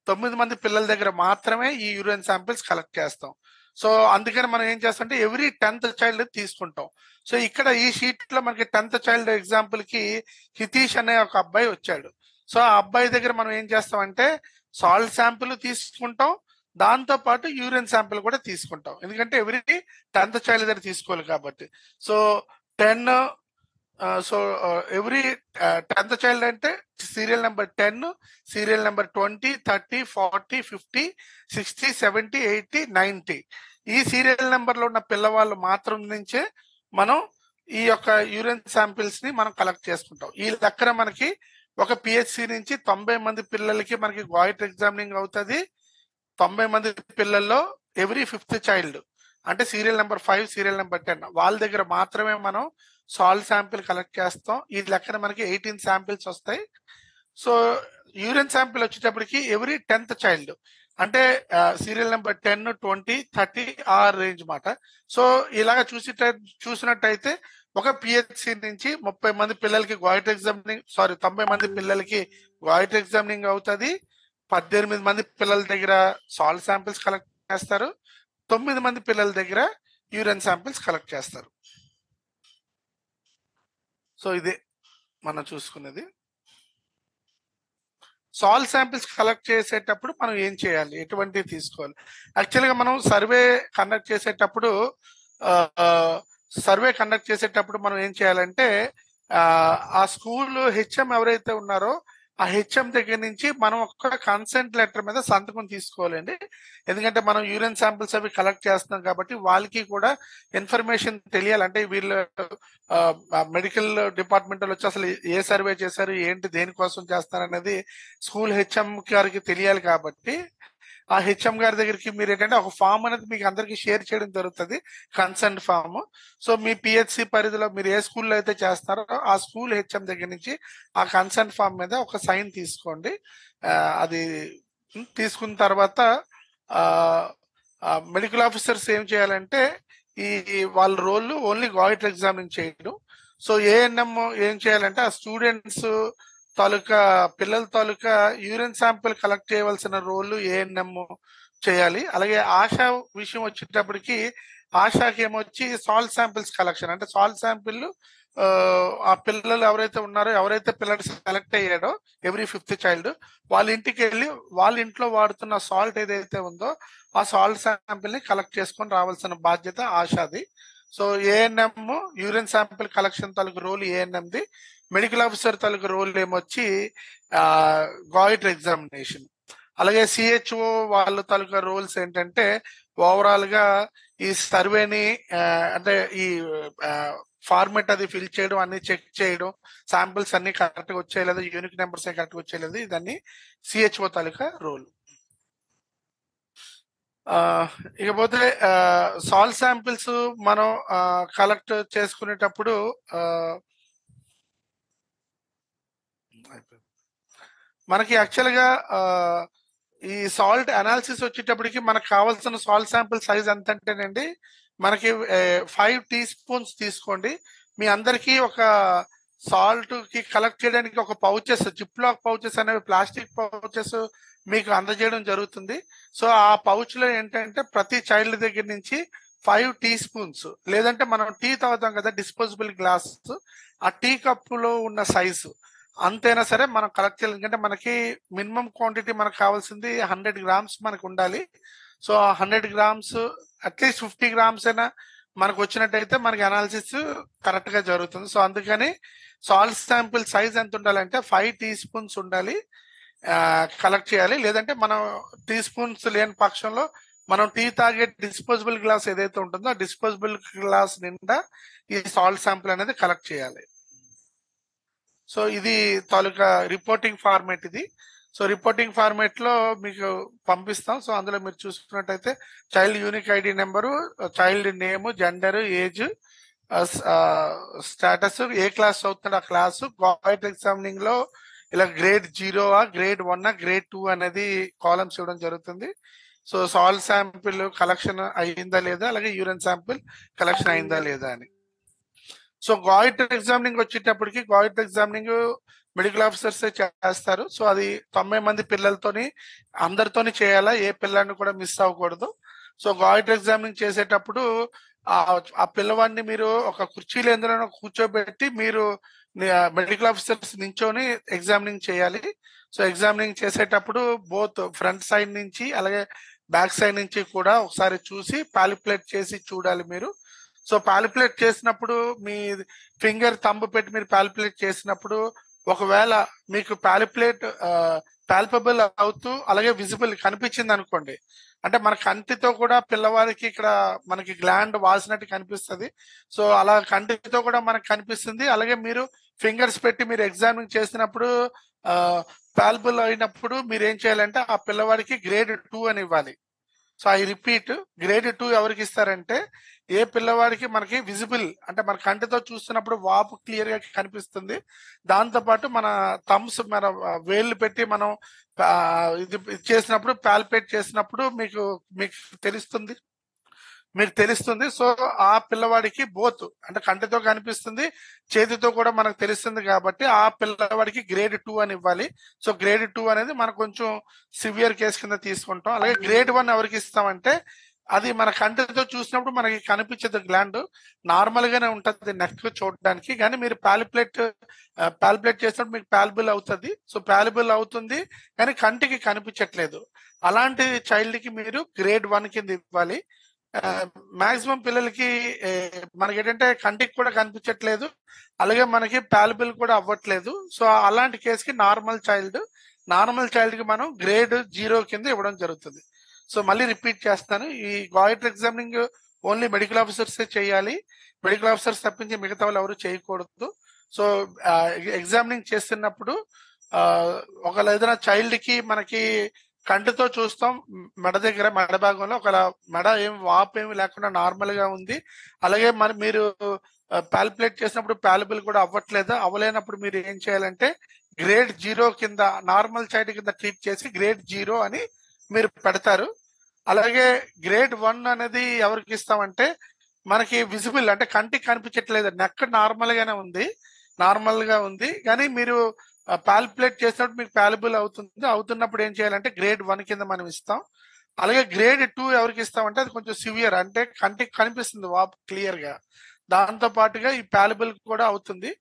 S1: 9 మంది పిల్లల దగ్గర మాత్రమే ఈ యూరిన్ శాంపిల్స్ కలెక్ట్ చేస్తాం. సో అందుకని మనం ఏం చేస్తామంటే ఎవ్రీ 10th చైల్డ్ తీసుకుంటాం. సో ఇక్కడ ఈ షీట్ లో మనకి 10th చైల్డ్ ఎగ్జాంపుల్ కి హితీష్ అనే ఒక అబ్బాయి వచ్చాడు. సో ఆ అబ్బాయి దగ్గర మనం ఏం చేస్తామంటే సాల్ట్ శాంపిల్ తీసుకుంటాం, దాంతో పాటు యూరిన్ శాంపిల్ కూడా తీసుకుంటాం, ఎందుకంటే ఎవ్రీ 10th చైల్డ్ దగ్గర తీసుకోవాలి కాబట్టి. So 10 so every 10th child అంటే సీరియల్ నెంబర్ 10, సీరియల్ నెంబర్ 20, 30, 40, 50, 60, 70, 80, 90 ఈ సీరియల్ నెంబర్ లో ఉన్న పిల్లవాళ్ళు మాత్రం నుంచే మనం ఈ యొక్క యూరిన్ శాంపిల్స్ ని మనం కలెక్ట్ చేసుకుంటాం. ఈ లెక్కన మనకి ఒక పిహెచ్సి నుంచి 90 మంది పిల్లలకి మనకి గాయిటర్ ఎగ్జామినింగ్ అవుతుంది. 90 మంది పిల్లల్లో ఎవ్రీ 5th చైల్డ్ అంటే సీరియల్ నెంబర్ 5, సీరియల్ నెంబర్ 10 వాళ్ళ దగ్గర మాత్రమే మనం సాల్ట్ శాంపిల్ కలెక్ట్ చేస్తాం. ఈ లెక్కన మనకి 18 శాంపిల్స్ వస్తాయి. సో యూరిన్ శాంపిల్ వచ్చేటప్పటికి ఎవ్రీ 10th చైల్డ్ అంటే సీరియల్ నెంబర్ 10, 20, 30 ఆ రేంజ్ మాట. సో ఇలాగ చూసినట్టయితే ఒక పిహెచ్సి నుంచి 30 మంది పిల్లలకి గాయిటర్ ఎగ్జామినింగ్ 90 మంది పిల్లలకి గాయిటర్ ఎగ్జామినింగ్ అవుతుంది. 18 మంది పిల్లల దగ్గర సాల్ట్ శాంపిల్స్ కలెక్ట్ చేస్తారు, 9 మంది పిల్లల దగ్గర యూరిన్ శాంపిల్స్ కలెక్ట్ చేస్తారు. సో ఇదే మనం చూసుకున్నది. సాల్ట్ శాంపిల్స్ కలెక్ట్ చేసేటప్పుడు మనం ఏం చేయాలి, ఎటువంటివి తీసుకోవాలి? యాక్చువల్గా మనం సర్వే కండక్ట్ చేసేటప్పుడు మనం ఏం చేయాలంటే ఆ స్కూల్ హెచ్ఎం ఎవరైతే ఉన్నారో ఆ హెచ్ఎం దగ్గర నుంచి మనం ఒక కన్సెంట్ లెటర్ మీద సంతకం తీసుకోవాలండి. ఎందుకంటే మనం యూరిన్ శాంపిల్స్ అవి కలెక్ట్ చేస్తున్నాం కాబట్టి వాళ్ళకి కూడా ఇన్ఫర్మేషన్ తెలియాలంటే వీళ్ళు మెడికల్ డిపార్ట్మెంట్ వచ్చి అసలు ఏ సర్వే చేశారు, ఏంటి, దేనికోసం చేస్తారు అనేది స్కూల్ హెచ్ఎం గారికి తెలియాలి. కాబట్టి ఆ హెచ్ఎం గారి దగ్గరికి మీరు ఏంటంటే ఒక ఫామ్ అనేది మీకు అందరికి షేర్ చేయడం జరుగుతుంది, కన్సెంట్ ఫామ్. సో మీ పిహెచ్సి పరిధిలో మీరు ఏ స్కూల్లో అయితే చేస్తారో ఆ స్కూల్ హెచ్ఎం దగ్గర నుంచి ఆ కన్సెంట్ ఫామ్ మీద ఒక సైన్ తీసుకోండి. అది తీసుకున్న తర్వాత మెడికల్ ఆఫీసర్స్ ఏం చేయాలంటే ఈ వాళ్ళ రోల్ ఓన్లీ గాయిటర్ ఎగ్జామినింగ్ చేయడం. సో ఏఎన్ఎం ఏం చేయాలంటే ఆ స్టూడెంట్స్ తాలూకా పిల్లల తాలూకా యూరిన్ శాంపిల్ కలెక్ట్ చేయవలసిన రోల్ ఏఎన్ఎం చేయాలి. అలాగే ఆశా విషయం వచ్చేటప్పటికి ఆశాకి ఏమొచ్చి సాల్ట్ శాంపిల్స్ కలెక్షన్ అంటే సాల్ట్ శాంపిల్ ఆ పిల్లలు ఎవరైతే ఉన్నారో ఎవరైతే పిల్లలు సెలెక్ట్ అయ్యాడో ఎవ్రీ 5th చైల్డ్ వాళ్ళ ఇంటికి వెళ్ళి వాళ్ళ ఇంట్లో వాడుతున్న సాల్ట్ ఏదైతే ఉందో ఆ సాల్ట్ శాంపిల్ ని కలెక్ట్ చేసుకొని రావాల్సిన బాధ్యత ఆశాది. So ANM urine sample collection తాలూకు రోల్ ఏఎన్ఎంది, మెడికల్ ఆఫీసర్ తాలూకు రోల్ ఏమొచ్చి గాయిటర్ ఎగ్జామినేషన్. అలాగే సిహెచ్ఓ వాళ్ళ తాలూకా రోల్స్ ఏంటంటే ఓవరాల్ గా ఈ సర్వేని అంటే ఈ ఫార్మెట్ అది ఫిల్ చేయడం, అన్ని చెక్ చేయడం, శాంపిల్స్ అన్ని కరెక్ట్ గా వచ్చేయలేదు, యూనిక్ నెంబర్స్ కరెక్ట్ గా వచ్చేయలేదు, ఇదన్నీ సిహెచ్ఓ తాలూకా రోల్. ఇకపోతే సాల్ శాంపిల్స్ మనం కలెక్ట్ చేసుకునేటప్పుడు మనకి యాక్చువల్ గా ఈ సాల్ట్ అనాలిసిస్ వచ్చేటప్పటికి మనకు కావాల్సిన సాల్ట్ శాంపిల్ సైజ్ ఎంత అంటేనండి, మనకి 5 టీ స్పూన్స్ తీసుకోండి. మీ అందరికీ ఒక సాల్ట్ కి కలెక్ట్ చేయడానికి ఒక పౌచెస్, జిప్ లాక్ పౌచెస్ అనేవి, ప్లాస్టిక్ పౌచెస్ మీకు అందజేయడం జరుగుతుంది. సో ఆ పౌచ్ లో ఏంటంటే ప్రతి చైల్డ్ దగ్గర నుంచి 5 టీ స్పూన్స్, లేదంటే మనం టీ తాగుతాం కదా డిస్పోజబుల్ గ్లాస్, ఆ టీ కప్పులో ఉన్న సైజు అంతైనా సరే మనం కలెక్ట్ చేయాలి. ఎందుకంటే మనకి మినిమం క్వాంటిటీ మనకు కావాల్సింది 100 గ్రామ్స్ మనకు ఉండాలి. సో 100 గ్రామ్స్ అట్లీస్ట్ 50 గ్రామ్స్ అయినా మనకు వచ్చినట్టయితే మనకి అనాలిసిస్ కరెక్ట్ గా జరుగుతుంది. సో అందుకని సాల్ట్ శాంపిల్ సైజ్ ఎంత ఉండాలంటే 5 టీ స్పూన్స్ ఉండాలి, కలెక్ట్ చేయాలి. లేదంటే మనం టీ స్పూన్స్ లేని పక్షంలో మనం టీ తాగే డిస్పోజబుల్ గ్లాస్ ఏదైతే ఉంటుందో ఆ డిస్పోజబుల్ గ్లాస్ నిండా ఈ సాల్ట్ శాంపిల్ అనేది కలెక్ట్ చేయాలి. సో ఇది తాలూకా రిపోర్టింగ్ ఫార్మేట్ ఇది. సో రిపోర్టింగ్ ఫార్మేట్ లో మీకు పంపిస్తాం. సో అందులో మీరు చూసుకున్నట్టయితే child unique ID number, child name, gender, age, status, ఏ క్లాస్ అవుతున్నాడు ఆ క్లాసు, గాయిటర్ ఎగ్జామినింగ్ లో ఇలా గ్రేడ్ 0, గ్రేడ్ 1, గ్రేడ్ 2 అనేది కాలమ్స్ ఇవ్వడం జరుగుతుంది. సో సాల్ శాంపిల్ కలెక్షన్ అయిందా లేదా, అలాగే యూరిన్ శాంపిల్ కలెక్షన్ అయిందా లేదా అని. సో గాయిటర్ ఎగ్జామినింగ్ వచ్చేటప్పటికి గాయిటర్ ఎగ్జామినింగ్ మెడికల్ ఆఫీసర్స్ చేస్తారు. సో అది 90 మంది పిల్లలతోని అందరితోని చేయాలా, ఏ పిల్లాన్ని కూడా మిస్ అవ్వకూడదు. సో గాయిటర్ ఎగ్జామినింగ్ చేసేటప్పుడు ఆ పిల్లవాడిని మీరు ఒక కుర్చీలో ఎందులో కూర్చోబెట్టి మీరు మెడికల్ ఆఫీసర్స్ నించొని ఎగ్జామినింగ్ చేయాలి. సో ఎగ్జామినింగ్ చేసేటప్పుడు బోత్ ఫ్రంట్ సైడ్ నుంచి అలాగే బ్యాక్ సైడ్ నుంచి కూడా ఒకసారి చూసి పాలిపులేట్ చేసి చూడాలి మీరు. సో పాలిపులేట్ చేసినప్పుడు మీ ఫింగర్ తంబు పెట్టి మీరు పాలిపులేట్ చేసినప్పుడు ఒకవేళ మీకు పాల్పబుల్ అవుతూ అలాగే విజిబుల్ కనిపించింది అనుకోండి, అంటే మన కంటితో కూడా పిల్లవారికి ఇక్కడ మనకి గ్లాండ్ వాసినట్టు కనిపిస్తుంది. సో అలా కంటితో కూడా మనకు కనిపిస్తుంది. అలాగే మీరు ఫింగర్స్ పెట్టి మీరు ఎగ్జామిన్ చేసినప్పుడు పాల్పబుల్ అయినప్పుడు మీరు ఏం చేయాలంటే ఆ పిల్లవాడికి గ్రేడ్ 2 అని ఇవ్వాలి. సో ఐ రిపీట్, గ్రేడ్ 2 ఎవరికి ఇస్తారంటే ఏ పిల్లవాడికి మనకి విజిబుల్, అంటే మన కంటితో చూస్తున్నప్పుడు వాపు క్లియర్ గా కనిపిస్తుంది, దాంతో పాటు మన థమ్స్ మన వేళ్ళు పెట్టి మనం ఇది చేసినప్పుడు పాల్పేట్ చేసినప్పుడు మీకు తెలుస్తుంది. సో ఆ పిల్లవాడికి బోత్ అంటే కంటితో కనిపిస్తుంది, చేతితో కూడా మనకు తెలుస్తుంది, కాబట్టి ఆ పిల్లవాడికి గ్రేడ్ 2 అని ఇవ్వాలి. సో గ్రేడ్ 2 అనేది మనం కొంచెం సివియర్ కేసు కింద తీసుకుంటాం. అలాగే గ్రేడ్ 1 ఎవరికి ఇస్తామంటే అది మన కంటితో చూసినప్పుడు మనకి కనిపించదు, గ్లాండ్ నార్మల్ గానే ఉంటది నెక్ చూడడానికి, కానీ మీరు పాలిపులేట్ చేసినప్పుడు మీకు పాలబుల్ అవుతుంది. సో పాలబుల్ అవుతుంది కానీ కంటికి కనిపించట్లేదు, అలాంటి చైల్డ్ కి మీరు గ్రేడ్ 1 కింద ఇవ్వాలి. మాక్సిమం పిల్లలకి మనకి ఏంటంటే కంటికి కూడా కనిపించట్లేదు, అలాగే మనకి పాలబుల్ కూడా అవ్వట్లేదు. సో అలాంటి కేసుకి నార్మల్ చైల్డ్ కి మనం గ్రేడ్ 0 కింద ఇవ్వడం జరుగుతుంది. సో మళ్ళీ రిపీట్ చేస్తాను, ఈ గాయిటర్ ఎగ్జామినింగ్ ఓన్లీ మెడికల్ ఆఫీసర్సే చేయాలి, మెడికల్ ఆఫీసర్స్ తప్పించి మిగతా వాళ్ళు ఎవరు చేయకూడదు. సో ఎగ్జామినింగ్ చేస్తున్నప్పుడు ఒకవేళ ఏదైనా చైల్డ్ కి మనకి కంటితో చూస్తాం, మెడ దగ్గర మెడ భాగంలో ఒక మెడ ఏం వాపు ఏమి లేకుండా నార్మల్ గా ఉంది, అలాగే మీరు పాలిపులేట్ చేసినప్పుడు పాలబుల్ కూడా అవ్వలేనప్పుడు మీరు ఏం చేయాలంటే గ్రేడ్ 0 కింద నార్మల్ చైల్డ్ కింద ట్రీట్ చేసి గ్రేడ్ 0 అని మీరు పెడతారు. అలాగే గ్రేడ్ 1 అనేది ఎవరికి ఇస్తామంటే మనకి విజిబుల్ అంటే కంటికి కనిపించట్లేదు, నెక్ నార్మల్ గా ఉంది కానీ మీరు పాలిపులేట్ చేసినప్పుడు మీకు పాలబుల్ అవుతున్నప్పుడు ఏం చేయాలంటే గ్రేడ్ 1 కింద మనం ఇస్తాం. అలాగే గ్రేడ్ 2 ఎవరికి ఇస్తామంటే అది కొంచెం సివియర్, అంటే కంటికి కనిపిస్తుంది వాపు క్లియర్ గా, దాంతో పాటుగా ఈ పాలబుల్ కూడా అవుతుంది,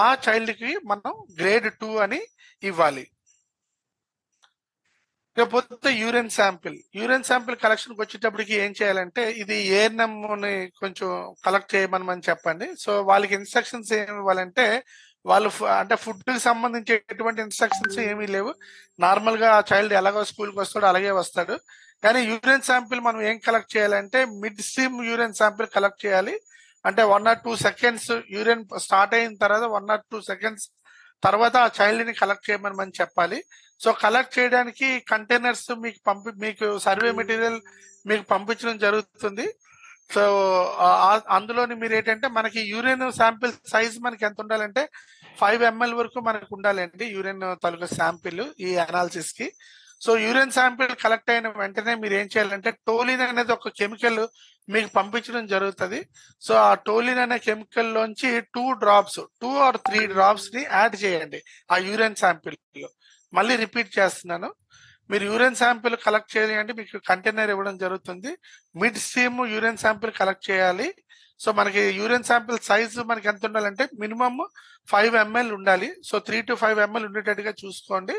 S1: ఆ చైల్డ్ కి మనం గ్రేడ్ 2 అని ఇవ్వాలి. ఇకపోతే యూరిన్ శాంపిల్ కలెక్షన్కి వచ్చేటప్పటికి ఏం చేయాలంటే ఇది ఏఎన్ఎం ని కొంచెం కలెక్ట్ చేయమని చెప్పండి. సో వాళ్ళకి ఇన్స్ట్రక్షన్స్ ఏమి ఇవ్వాలంటే వాళ్ళు అంటే ఫుడ్ కి సంబంధించి ఎటువంటి ఇన్స్ట్రక్షన్స్ ఏమీ లేవు. నార్మల్ గా ఆ చైల్డ్ ఎలాగో స్కూల్కి వస్తాడో అలాగే వస్తాడు. కానీ యూరిన్ శాంపిల్ మనం ఏం కలెక్ట్ చేయాలంటే mid stream urine sample collect చేయాలి. అంటే 1 or 2 seconds యూరిన్ స్టార్ట్ అయిన తర్వాత 1 or 2 seconds తర్వాత ఆ చైల్డ్ ని కలెక్ట్ చేయమని చెప్పాలి. సో కలెక్ట్ చేయడానికి కంటైనర్స్ మీకు సర్వే మెటీరియల్ మీకు పంపించడం జరుగుతుంది. సో అందులోని మీరు ఏంటంటే మనకి యూరిన్ శాంపిల్ సైజ్ మనకి ఎంత ఉండాలంటే 5 ml వరకు మనకు ఉండాలండి యూరిన్ తాలూకా శాంపిల్ ఈ అనాలిసిస్ కి. సో యూరిన్ శాంపిల్ కలెక్ట్ అయిన వెంటనే మీరు ఏం చేయాలంటే టోలిన్ అనేది ఒక కెమికల్ మీకు పంపించడం జరుగుతుంది. సో ఆ టోలిన్ అనే కెమికల్ లోంచి 2 or 3 drops ని యాడ్ చేయండి ఆ యూరిన్ శాంపిల్ లో. మళ్ళీ రిపీట్ చేస్తున్నాను, మీరు యూరిన్ శాంపిల్ కలెక్ట్ చేయాలంటే మీకు కంటైనర్ ఇవ్వడం జరుగుతుంది. Mid stream urine sample collect చేయాలి. సో మనకి యూరిన్ శాంపిల్ సైజ్ మనకి ఎంత ఉండాలంటే మినిమం 5 ml ఉండాలి. సో 3 to 5 ml ఉండేటట్టుగా చూసుకోండి.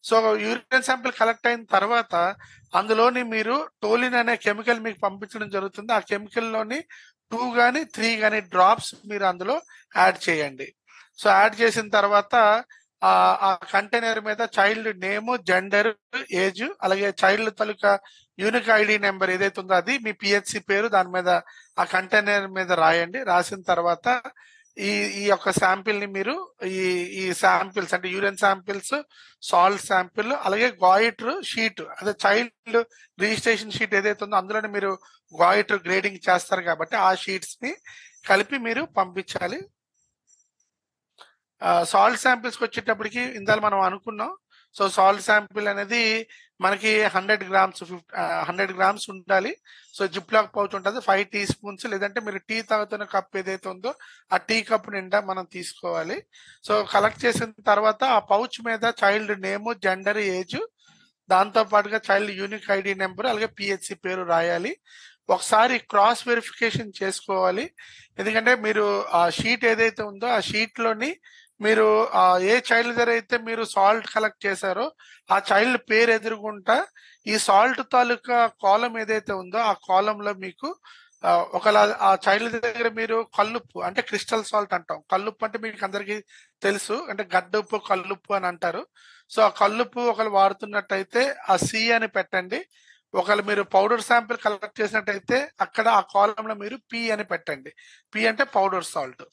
S1: సో యూరిన్ శాంపిల్ కలెక్ట్ అయిన తర్వాత అందులోని మీరు టోలిన్ అనే కెమికల్ మీకు పంపించడం జరుగుతుంది. ఆ కెమికల్ లోని 2 గాని 3 గాని డ్రాప్స్ మీరు అందులో యాడ్ చేయండి. సో యాడ్ చేసిన తర్వాత ఆ కంటైనర్ మీద చైల్డ్ నేమ్, జెండర్, ఏజ్, అలాగే చైల్డ్ తాలూకా యూనిక్ ఐడి నెంబర్ ఏదైతే ఉందో అది మీ పిహెచ్సి పేరు దాని మీద ఆ కంటైనర్ మీద రాయండి. రాసిన తర్వాత ఈ ఈ యొక్క శాంపిల్ ని మీరు ఈ ఈ శాంపిల్స్ అంటే యూరిన్ శాంపిల్స్, సాల్ట్ శాంపిల్, అలాగే గాయిటర్ షీట్ అదే చైల్డ్ రిజిస్ట్రేషన్ షీట్ ఏదైతే ఉందో అందులోనే మీరు గాయిటర్ గ్రేడింగ్ చేస్తారు కాబట్టి ఆ షీట్స్ ని కలిపి మీరు పంపించాలి. సాల్ట్ శాంపిల్స్కి వచ్చేటప్పటికి ఇందాక మనం అనుకున్నాం. సో సాల్ట్ శాంపిల్ అనేది మనకి 100 grams ఉండాలి. సో జిప్లాక్ పౌచ్ ఉంటుంది, 5 teaspoons, లేదంటే మీరు టీ తాగుతున్న కప్ ఏదైతే ఉందో ఆ టీ కప్ నిండా మనం తీసుకోవాలి. సో కలెక్ట్ చేసిన తర్వాత ఆ పౌచ్ మీద చైల్డ్ నేమ్, జెండర్, ఏజ్, దాంతో పాటుగా చైల్డ్ యూనిక్ ఐడి నెంబర్ అలాగే పిహెచ్సి పేరు రాయాలి. ఒకసారి క్రాస్ వెరిఫికేషన్ చేసుకోవాలి. ఎందుకంటే మీరు ఆ షీట్ ఏదైతే ఉందో ఆ షీట్ లోని మీరు ఏ చైల్డ్ దగ్గర అయితే మీరు సాల్ట్ కలెక్ట్ చేశారో ఆ చైల్డ్ పేరు ఎదురుగుంటా ఈ సాల్ట్ తాలూకా కాలం ఏదైతే ఉందో ఆ కాలంలో మీకు ఒకలా ఆ చైల్డ్ దగ్గర మీరు కల్లుప్పు అంటే క్రిస్టల్ సాల్ట్ అంటాం. కల్లుప్పు అంటే మీకు అందరికీ తెలుసు, అంటే గడ్డుప్పు, కల్లుప్పు అని అంటారు. సో ఆ కల్లుప్పు ఒకరు వాడుతున్నట్టయితే ఆ సి అని పెట్టండి. ఒకవేళ మీరు పౌడర్ శాంపిల్ కలెక్ట్ చేసినట్టయితే అక్కడ ఆ కాలంలో మీరు పి అని పెట్టండి. పి అంటే పౌడర్ సాల్ట్.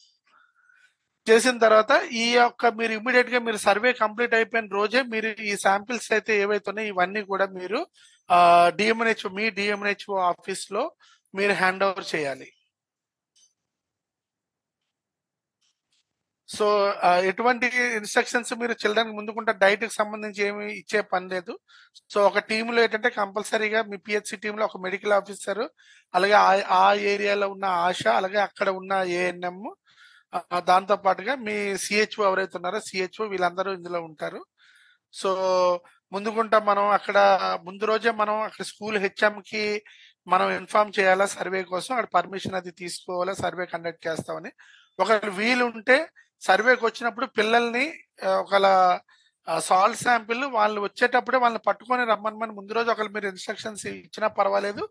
S1: చేసిన తర్వాత ఈ యొక్క మీరు ఇమీడియట్ గా మీరు సర్వే కంప్లీట్ అయిపోయిన రోజే మీరు ఈ శాంపిల్స్ అయితే ఏవైతే ఉన్నాయో ఇవన్నీ కూడా మీరు మీ డిఎంఎన్హెచ్ఓ ఆఫీస్ లో మీరు హ్యాండ్ ఓవర్ చేయాలి. సో ఎటువంటి ఇన్స్ట్రక్షన్స్ మీరు చిల్డ్రన్ ముందుకుంటే డైట్ కి సంబంధించి ఏమి ఇచ్చే పని లేదు. సో ఒక టీంలో ఏంటంటే కంపల్సరీగా మీ పిహెచ్సి టీంలో ఒక మెడికల్ ఆఫీసర్, అలాగే ఆ ఏరియాలో ఉన్న ఆశ, అలాగే అక్కడ ఉన్న ఏఎన్ఎం, దాంతో పాటుగా మీ సిహెచ్ఓ ఎవరైతే ఉన్నారో సిహెచ్ఓ వీళ్ళందరూ ఇందులో ఉంటారు. సో ముందుకుంటా మనం అక్కడ ముందు రోజే మనం అక్కడ స్కూల్ హెచ్ఎం కి మనం ఇన్ఫార్మ్ చేయాలా సర్వే కోసం, అక్కడ పర్మిషన్ అది తీసుకోవాలా సర్వే కండక్ట్ చేస్తామని. ఒకవేళ వీలు ఉంటే సర్వేకి వచ్చినప్పుడు పిల్లల్ని ఒకవేళ సాల్ట్ శాంపిల్ వాళ్ళు వచ్చేటప్పుడే వాళ్ళని పట్టుకొని రమ్మని ముందు రోజు ఒకవేళ మీరు ఇన్స్ట్రక్షన్స్ ఇచ్చినా పర్వాలేదు,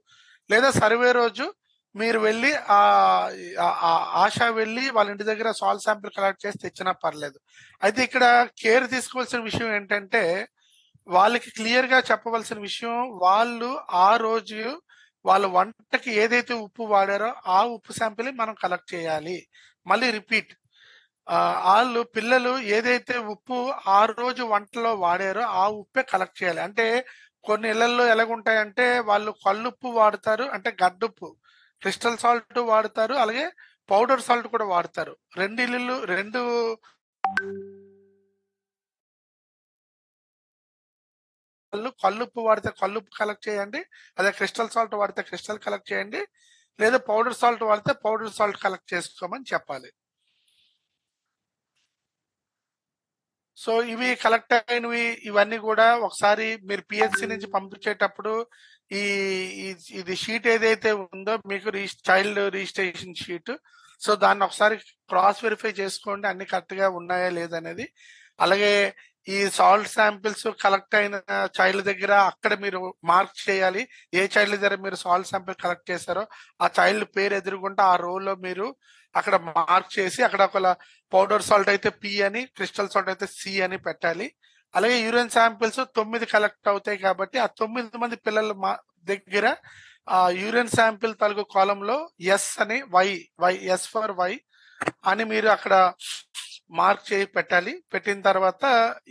S1: లేదా సర్వే రోజు మీరు వెళ్ళి ఆశ వెళ్ళి వాళ్ళ ఇంటి దగ్గర సాల్ట్ శాంపిల్ కలెక్ట్ చేసి తెచ్చినా పర్లేదు. అయితే ఇక్కడ కేర్ తీసుకోవాల్సిన విషయం ఏంటంటే వాళ్ళకి క్లియర్ గా చెప్పవలసిన విషయం, వాళ్ళు ఆ రోజు వాళ్ళ వంటకి ఏదైతే ఉప్పు వాడారో ఆ ఉప్పు శాంపిల్ మనం కలెక్ట్ చేయాలి. మళ్ళీ రిపీట్, వాళ్ళు పిల్లలు ఏదైతే ఉప్పు ఆ రోజు వంటలో వాడారో ఆ ఉప్పే కలెక్ట్ చేయాలి. అంటే కొన్ని ఇళ్లలో ఎలాగుంటాయంటే వాళ్ళు కల్లుప్పు వాడతారు, అంటే గడ్డుప్పు, క్రిస్టల్ సాల్ట్ వాడతారు, అలాగే పౌడర్ సాల్ట్ కూడా వాడతారు. రెండు కల్లుప్పు వాడితే కల్లుప్పు కలెక్ట్ చేయండి, అదే క్రిస్టల్ సాల్ట్ వాడితే క్రిస్టల్ కలెక్ట్ చేయండి, లేదా పౌడర్ సాల్ట్ వాడితే పౌడర్ సాల్ట్ కలెక్ట్ చేసుకోమని చెప్పాలి. సో ఇవి కలెక్ట్ అయినవి ఇవన్నీ కూడా ఒకసారి మీరు పిహెచ్సి నుంచి పంపించేటప్పుడు ఈ ఇది షీట్ ఏదైతే ఉందో మీకు చైల్డ్ రిజిస్ట్రేషన్ షీట్, సో దాన్ని ఒకసారి క్రాస్ వెరిఫై చేసుకోండి అన్ని కరెక్ట్ గా ఉన్నాయా లేదనేది. అలాగే ఈ సాల్ట్ శాంపిల్స్ కలెక్ట్ అయిన చైల్డ్ దగ్గర అక్కడ మీరు మార్క్ చేయాలి. ఏ చైల్డ్ దగ్గర మీరు సాల్ట్ శాంపిల్ కలెక్ట్ చేశారో ఆ చైల్డ్ పేరు ఎదురుగుంటే ఆ రోలో మీరు అక్కడ మార్క్ చేసి అక్కడ ఒక పౌడర్ సాల్ట్ అయితే పి అని, క్రిస్టల్ సాల్ట్ అయితే సి అని పెట్టాలి. అలాగే యూరిన్ శాంపిల్స్ 9 కలెక్ట్ అవుతాయి కాబట్టి ఆ 9 మంది పిల్లల దగ్గర ఆ యూరిన్ శాంపిల్ తలుగు కాలంలో ఎస్ అని వై ఎస్ ఫర్ వై అని మీరు అక్కడ మార్క్ చేసి పెట్టాలి. పెట్టిన తర్వాత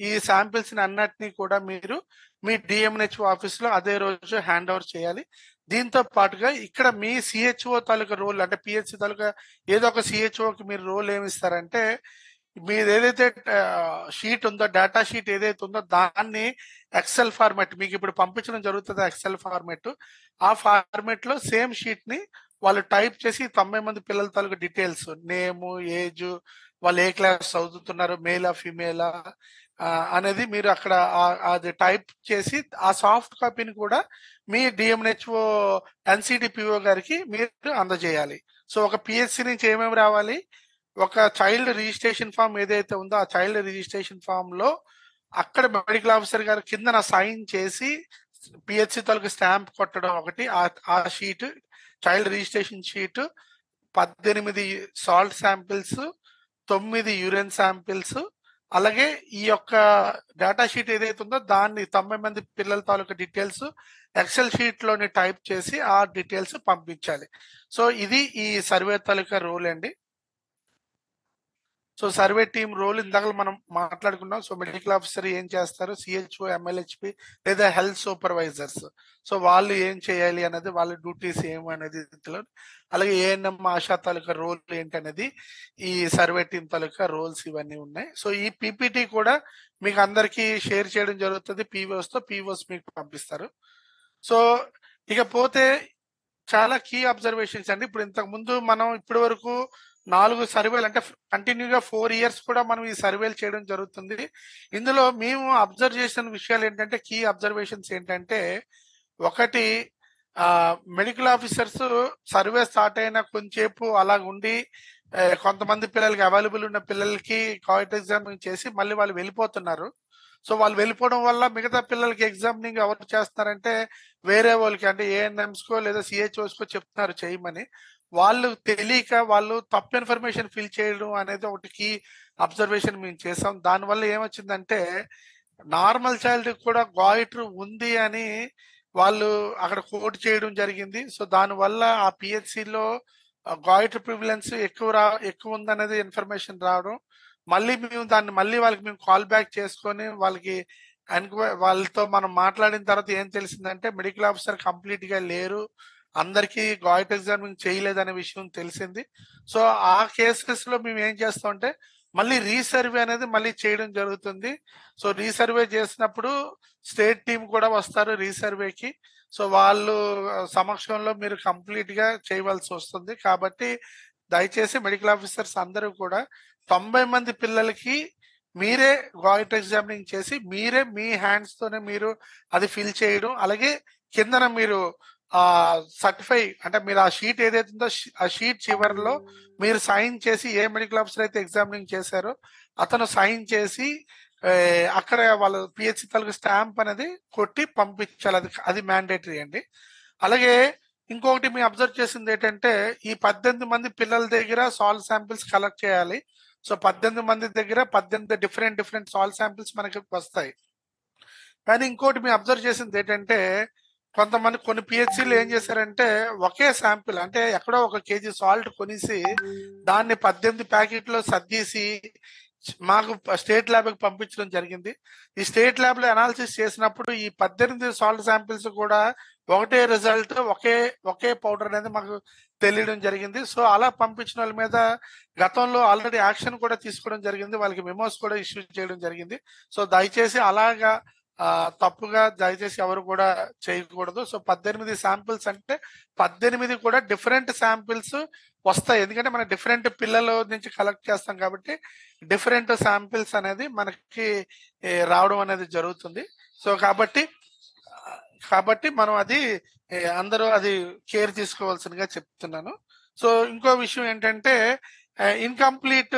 S1: ఈ శాంపిల్స్ అన్నిటినీ కూడా మీరు మీ డిఎంహెచ్ఓ ఆఫీస్ లో అదే రోజు హ్యాండ్ ఓవర్ చేయాలి. దీంతో పాటుగా ఇక్కడ మీ సిహెచ్ఓ తాలూకా రోల్ అంటే పిహెచ్సి తాలూకా ఏదో ఒక సిహెచ్ఓకి మీరు రోల్ ఏమి ఇస్తారంటే మీది ఏదైతే షీట్ ఉందో డేటా షీట్ ఏదైతే ఉందో దాన్ని ఎక్సెల్ ఫార్మాట్ మీకు ఇప్పుడు పంపించడం జరుగుతుంది. ఎక్సెల్ ఫార్మాట్ ఆ ఫార్మాట్ లో సేమ్ షీట్ ని వాళ్ళు టైప్ చేసి 90 మంది పిల్లల తాలూకు డీటెయిల్స్ నేము, ఏజ్, వాళ్ళు ఏ క్లాస్ చదువుతున్నారు, మేలా ఫీమేలా అనేది మీరు అక్కడ అది టైప్ చేసి ఆ సాఫ్ట్ కాపీని కూడా మీ డిఎంహెచ్ఓ ఎన్సిడిపిఓ గారికి మీరు అందజేయాలి. సో ఒక పిహెచ్సి నుంచి ఏమేమి రావాలి, ఒక చైల్డ్ రిజిస్ట్రేషన్ ఫామ్ ఏదైతే ఉందో ఆ చైల్డ్ రిజిస్ట్రేషన్ ఫామ్ లో అక్కడ మెడికల్ ఆఫీసర్ గారు కింద సైన్ చేసి పిహెచ్సి తాలూకు స్టాంప్ కొట్టడం ఒకటి, ఆ sheet child registration sheet, 18 salt samples, 9 urine samples, అలాగే ఈ యొక్క డేటా షీట్ ఏదైతే ఉందో దాన్ని 90 మంది పిల్లల తాలూకా డీటెయిల్స్ ఎక్సెల్ షీట్ లోని టైప్ చేసి ఆ డీటెయిల్స్ పంపించాలి. సో ఇది ఈ సర్వే తాలూకా రోల్ అండి. సో సర్వే టీమ్ రోల్ ఇందాక మనం మాట్లాడుకున్నాం. సో మెడికల్ ఆఫీసర్ ఏం చేస్తారు, సిహెచ్ఓ, ఎంఎల్హెచ్పి లేదా హెల్త్ సూపర్వైజర్స్ సో వాళ్ళు ఏం చేయాలి అనేది, వాళ్ళ డ్యూటీస్ ఏమనేది, అలాగే ఏఎన్ఎం ఆశా తాలూకా రోల్ ఏంటనేది ఈ సర్వే టీమ్ తాలూకా రోల్స్ ఇవన్నీ ఉన్నాయి. సో ఈ పీపీటీ కూడా మీకు అందరికీ షేర్ చేయడం జరుగుతుంది పీవోస్ తో, పీవోస్ మీకు పంపిస్తారు. సో ఇకపోతే చాలా కీ అబ్జర్వేషన్స్ అండి. ఇప్పుడు ఇంతకు ముందు మనం ఇప్పటి వరకు 4 సర్వేలు అంటే కంటిన్యూగా 4 ఇయర్స్ కూడా మనం ఈ సర్వేలు చేయడం జరుగుతుంది. ఇందులో మేము అబ్జర్వ్ చేసిన విషయాలు ఏంటంటే, కీ అబ్జర్వేషన్స్ ఏంటంటే, ఒకటి మెడికల్ ఆఫీసర్స్ సర్వే స్టార్ట్ అయిన కొంచెంసేపు అలాగ ఉండి కొంతమంది పిల్లలకి అవైలబుల్ ఉన్న పిల్లలకి కాయిట్ ఎగ్జామినింగ్ చేసి మళ్ళీ వాళ్ళు వెళ్ళిపోతున్నారు. సో వాళ్ళు వెళ్ళిపోవడం వల్ల మిగతా పిల్లలకి ఎగ్జామినింగ్ ఎవరు చేస్తున్నారంటే వేరే వాళ్ళకి అంటే ఏఎన్ఎంస్కో లేదా సిహెచ్ఓస్కో చెప్తున్నారు చేయమని. వాళ్ళు తెలియక వాళ్ళు తప్పు ఇన్ఫర్మేషన్ ఫిల్ చేయడం అనేది ఒకటి కీ అబ్జర్వేషన్ మేము చేసాం. దానివల్ల ఏమొచ్చిందంటే నార్మల్ చైల్డ్ కూడా గాయిటర్ ఉంది అని వాళ్ళు అక్కడ కోట్ చేయడం జరిగింది. సో దానివల్ల ఆ పిహెచ్సిలో గాయిటర్ ప్రివిలెన్స్ ఎక్కువ ఉందనేది ఇన్ఫర్మేషన్ రావడం, మళ్ళీ మేము దాన్ని మళ్ళీ వాళ్ళకి మేము కాల్ బ్యాక్ చేసుకొని వాళ్ళకి వాళ్ళతో మనం మాట్లాడిన తర్వాత ఏం తెలిసిందంటే మెడికల్ ఆఫీసర్ కంప్లీట్ గా లేరు, అందరికీ గాయిట్ ఎగ్జామినింగ్ చేయలేదనే విషయం తెలిసింది. సో ఆ కేసెస్ లో మేము ఏం చేస్తామంటే మళ్ళీ రీసర్వే అనేది మళ్ళీ చేయడం జరుగుతుంది. సో రీసర్వే చేసినప్పుడు స్టేట్ టీం కూడా వస్తారు రీసర్వేకి. సో వాళ్ళు సమక్షంలో మీరు కంప్లీట్ గా చేయవలసి వస్తుంది. కాబట్టి దయచేసి మెడికల్ ఆఫీసర్స్ అందరూ కూడా 90 మంది పిల్లలకి మీరే గాయిట్ ఎగ్జామినింగ్ చేసి మీరే మీ హ్యాండ్స్ తోనే మీరు అది ఫిల్ చేయడం, అలాగే కిందన మీరు సర్టిఫై అంటే మీరు ఆ షీట్ ఏదైతే ఉందో ఆ షీట్ చివరిలో మీరు సైన్ చేసి ఏ మెడికల్ ఆఫీసర్ అయితే ఎగ్జామినింగ్ చేశారో అతను సైన్ చేసి అక్కడ వాళ్ళ పిహెచ్సి తాలూకు స్టాంప్ అనేది కొట్టి పంపించాలి. అది మ్యాండేటరీ అండి. అలాగే ఇంకొకటి మేము అబ్జర్వ్ చేసింది ఏంటంటే ఈ 18 మంది పిల్లల దగ్గర సాల్ శాంపిల్స్ కలెక్ట్ చేయాలి. సో 18 మంది దగ్గర 18 డిఫరెంట్ సాల్ శాంపిల్స్ మనకి వస్తాయి. కానీ ఇంకోటి మేము అబ్జర్వ్ చేసింది ఏంటంటే కొన్ని పిహెచ్సిలు ఏం చేశారంటే ఒకే శాంపిల్ అంటే ఎక్కడో 1 కేజీ సాల్ట్ కొనేసి దాన్ని 18 ప్యాకెట్లో సర్దీసి మాకు స్టేట్ ల్యాబ్ కి పంపించడం జరిగింది. ఈ స్టేట్ ల్యాబ్ లో అనాలిసిస్ చేసినప్పుడు ఈ 18 సాల్ట్ శాంపిల్స్ కూడా ఒకటే రిజల్ట్, ఒకే పౌడర్ అనేది మాకు తెలియడం జరిగింది. సో అలా పంపించిన వాళ్ళ మీద గతంలో ఆల్రెడీ యాక్షన్ కూడా తీసుకోవడం జరిగింది, వాళ్ళకి మెమోస్ కూడా ఇష్యూ చేయడం జరిగింది. సో దయచేసి అలాగా తప్పుగా దయచేసి ఎవరు కూడా చేయకూడదు. సో 18 శాంపిల్స్ అంటే 18 కూడా డిఫరెంట్ శాంపిల్స్ వస్తాయి, ఎందుకంటే మనం డిఫరెంట్ పిల్లల నుంచి కలెక్ట్ చేస్తాం కాబట్టి డిఫరెంట్ శాంపిల్స్ అనేది మనకి రావడం అనేది జరుగుతుంది. సో కాబట్టి మనం అది అందరూ అది కేర్ తీసుకోవాల్సిందిగా చెప్తున్నాను. సో ఇంకో విషయం ఏంటంటే incomplete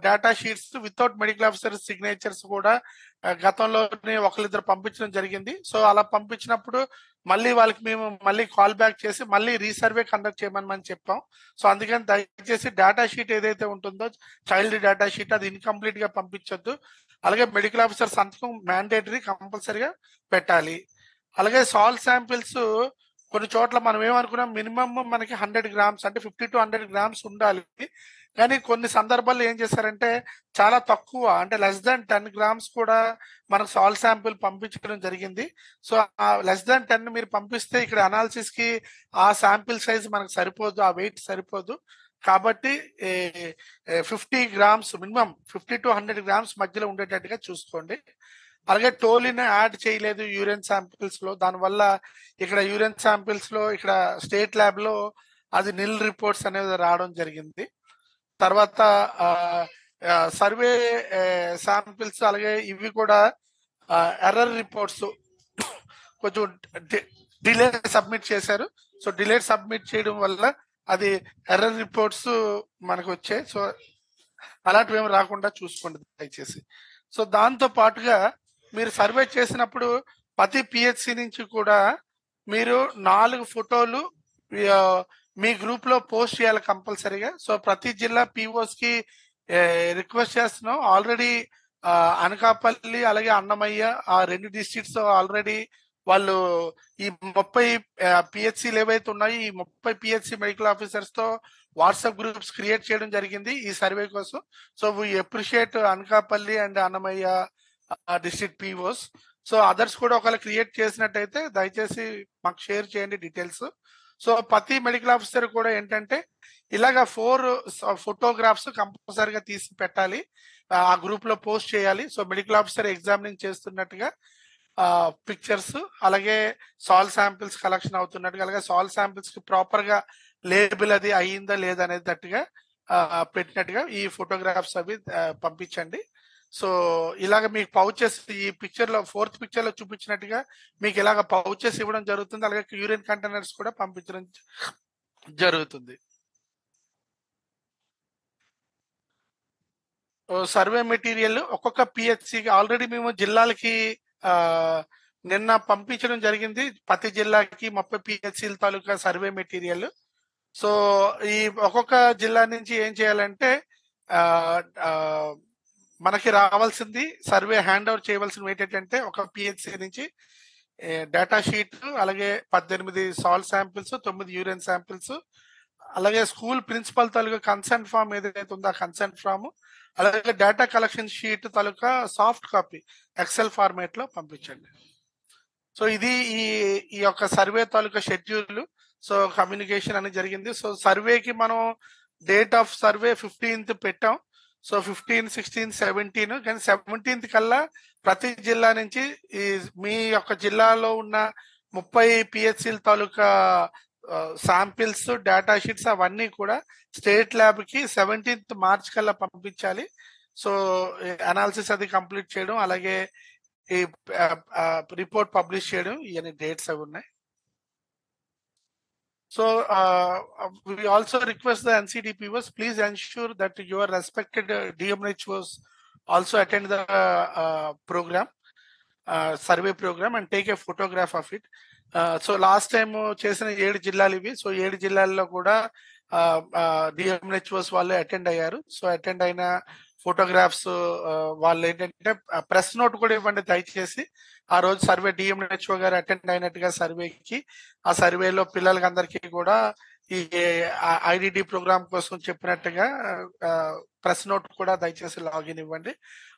S1: data sheets without medical officer signatures కూడా గతంలోనే ఒకరిద్దరు పంపించడం జరిగింది. సో అలా పంపించినప్పుడు మళ్ళీ వాళ్ళకి మేము మళ్ళీ కాల్ బ్యాక్ చేసి మళ్ళీ రీసర్వే కండక్ట్ చేయమని చెప్పాం. సో అందుకని దయచేసి డేటా షీట్ ఏదైతే ఉంటుందో చైల్డ్ డేటా షీట్ అది ఇన్కంప్లీట్ గా పంపించొద్దు. అలాగే మెడికల్ ఆఫీసర్ సంతకం మ్యాండేటరీ కంపల్సరీగా పెట్టాలి. అలాగే సాల్ శాంపిల్స్ కొన్ని చోట్ల మనం ఏమనుకున్నాం, మినిమం మనకి 100 గ్రామ్స్ అంటే 50 to 100 గ్రామ్స్ ఉండాలి. కానీ కొన్ని సందర్భాల్లో ఏం చేశారంటే చాలా తక్కువ అంటే లెస్ దాన్ 10 గ్రామ్స్ కూడా మనకు సాల్ శాంపిల్ పంపించడం జరిగింది. సో ఆ లెస్ దాన్ 10 మీరు పంపిస్తే ఇక్కడ అనాలిసిస్ కి ఆ శాంపిల్ సైజ్ మనకు సరిపోదు, ఆ వెయిట్ సరిపోదు. కాబట్టి 50 గ్రామ్స్ మినిమం 50 to 100 గ్రామ్స్ మధ్యలో ఉండేటట్టుగా చూసుకోండి. అలాగే టోలిన్ యాడ్ చేయలేదు యూరిన్ శాంపిల్స్ లో, దానివల్ల ఇక్కడ యూరిన్ శాంపిల్స్ లో ఇక్కడ స్టేట్ ల్యాబ్ లో అది నిల్ రిపోర్ట్స్ అనేది రావడం జరిగింది. తర్వాత సర్వే శాంపిల్స్ అలాగే ఇవి కూడా ఎర్రర్ రిపోర్ట్స్ కొంచెం డిలే సబ్మిట్ చేశారు. సో డిలే సబ్మిట్ చేయడం వల్ల అది ఎర్రర్ రిపోర్ట్స్ మనకు వచ్చాయి. సో అలాంటివి ఏమి రాకుండా చూసుకోండి దయచేసి. సో దాంతో పాటుగా మీరు సర్వే చేసినప్పుడు ప్రతి పిహెచ్సి నుంచి కూడా మీరు 4 ఫోటోలు మీ గ్రూప్ లో పోస్ట్ చేయాలి కంపల్సరీగా. సో ప్రతి జిల్లా పిఓస్ కి రిక్వెస్ట్ చేస్తున్నాం. ఆల్రెడీ అనకాపల్లి అలాగే అన్నమయ్య ఆ 2 డిస్ట్రిక్ట్స్ ఆల్రెడీ వాళ్ళు ఈ 30 పిహెచ్సిలు ఏవైతే ఉన్నాయో ఈ 30 పిహెచ్సి మెడికల్ ఆఫీసర్స్ తో వాట్సాప్ గ్రూప్స్ క్రియేట్ చేయడం జరిగింది ఈ సర్వే కోసం. So we appreciate Anakapalli and Annamayya district POs. So others కూడా ఒకవేళ క్రియేట్ చేసినట్టయితే దయచేసి మాకు షేర్ చేయండి డీటెయిల్స్. సో ప్రతి మెడికల్ ఆఫీసర్ కూడా ఏంటంటే ఇలాగా 4 ఫోటోగ్రాఫ్స్ కంపల్సరీగా తీసి పెట్టాలి, ఆ గ్రూప్ లో పోస్ట్ చేయాలి. సో మెడికల్ ఆఫీసర్ ఎగ్జామినింగ్ చేస్తున్నట్టుగా పిక్చర్స్, అలాగే సాల్ శాంపిల్స్ కలెక్షన్ అవుతున్నట్టుగా, అలాగే సాల్ శాంపిల్స్ కి ప్రాపర్ గా లేబుల్ అది అయ్యిందా లేదా అనేది తట్టుగా పెట్టినట్టుగా ఈ ఫోటోగ్రాఫ్స్ అవి పంపించండి. సో ఇలాగ మీకు పౌచెస్ ఈ పిక్చర్ లో 4th పిక్చర్ లో చూపించినట్టుగా మీకు ఇలాగ పౌచెస్ ఇవ్వడం జరుగుతుంది. అలాగే యూరిన్ కంటైనర్స్ కూడా పంపించడం జరుగుతుంది. సర్వే మెటీరియల్ ఒక్కొక్క పిహెచ్సికి ఆల్రెడీ మేము జిల్లాలకి నిన్న పంపించడం జరిగింది. ప్రతి జిల్లాకి 30 పిహెచ్సిల తాలూకా సర్వే మెటీరియల్. సో ఈ ఒక్కొక్క జిల్లా నుంచి ఏం చేయాలంటే మనకి రావాల్సింది సర్వే హ్యాండ్ ఓవర్ చేయవలసిన ఏంటంటే ఒక పిహెచ్సి నుంచి డేటా షీట్, అలాగే 18 సాల్ శాంపిల్స్, 9 యూరిన్ శాంపిల్స్, అలాగే స్కూల్ ప్రిన్సిపల్ తాలూకా కన్సెంట్ ఫామ్ ఏదైతే ఉందో ఆ కన్సెంట్ ఫామ్, అలాగే డేటా కలెక్షన్ షీట్ తాలూకా సాఫ్ట్ కాపీ ఎక్సెల్ ఫార్మేట్ లో పంపించండి. సో ఇది ఈ యొక్క సర్వే తాలూకా షెడ్యూల్. సో కమ్యూనికేషన్ అనేది జరిగింది. సో సర్వేకి మనం డేట్ ఆఫ్ సర్వే 15th పెట్టాం. సో 15, 16, 17 కానీ 17th కల్లా ప్రతి జిల్లా నుంచి ఈ మీ యొక్క జిల్లాలో ఉన్న 30 పిహెచ్సిల తాలూకా శాంపిల్స్, డేటా షీట్స్ అవన్నీ కూడా స్టేట్ ల్యాబ్ కి 17th మార్చ్ కల్లా పంపించాలి. సో అనాలిసిస్ అది కంప్లీట్ చేయడం, అలాగే ఈ రిపోర్ట్ పబ్లిష్ చేయడం, ఇవన్నీ డేట్స్ అవి ఉన్నాయి. So we also request the NCDPOs, please ensure that your respected DMHOs also attend the program, survey program and take a photograph of it. So last time చేసిన 7 జిల్లాలు ఇవి. సో 7 జిల్లాల్లో కూడా DMHOs వాళ్ళు అటెండ్ అయ్యారు. So attend అయిన photographs వాళ్ళు ఏంటంటే ప్రెస్ నోట్ కూడా ఇవ్వండి దయచేసి. ఆ రోజు సర్వే డిఎంహెచ్ఓ గారు అటెండ్ అయినట్టుగా సర్వేకి, ఆ సర్వేలో పిల్లలకి అందరికీ కూడా ఈ ఐడిడి ప్రోగ్రామ్ కోసం చెప్పినట్టుగా ప్రెస్ నోట్ కూడా దయచేసి లాగిన్ ఇవ్వండి.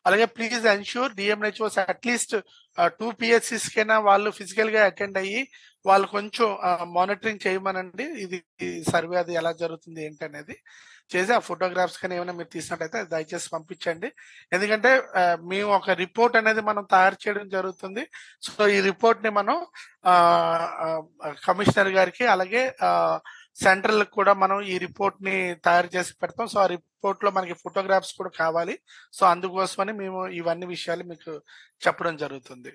S1: అలాగే please ensure DMHOs at least 2 PHCs కైనా వాళ్ళు ఫిజికల్ గా అటెండ్ అయ్యి వాళ్ళు కొంచెం మానిటరింగ్ చేయమనండి. ఇది సర్వే అది ఎలా జరుగుతుంది ఏంటి అనేది చేసి ఆ ఫోటోగ్రాఫ్స్ కానీ ఏమైనా మీరు తీసినట్టయితే దయచేసి పంపించండి. ఎందుకంటే మేము ఒక రిపోర్ట్ అనేది మనం తయారు చేయడం జరుగుతుంది. సో ఈ రిపోర్ట్ ని మనం కమిషనర్ గారికి అలాగే సెంట్రల్ కూడా మనం ఈ రిపోర్ట్ ని తయారు చేసి పెడతాం. సో ఆ రిపోర్ట్ లో మనకి ఫోటోగ్రాఫ్స్ కూడా కావాలి. సో అందుకోసమని మేము ఇవన్నీ విషయాలు మీకు చెప్పడం జరుగుతుంది.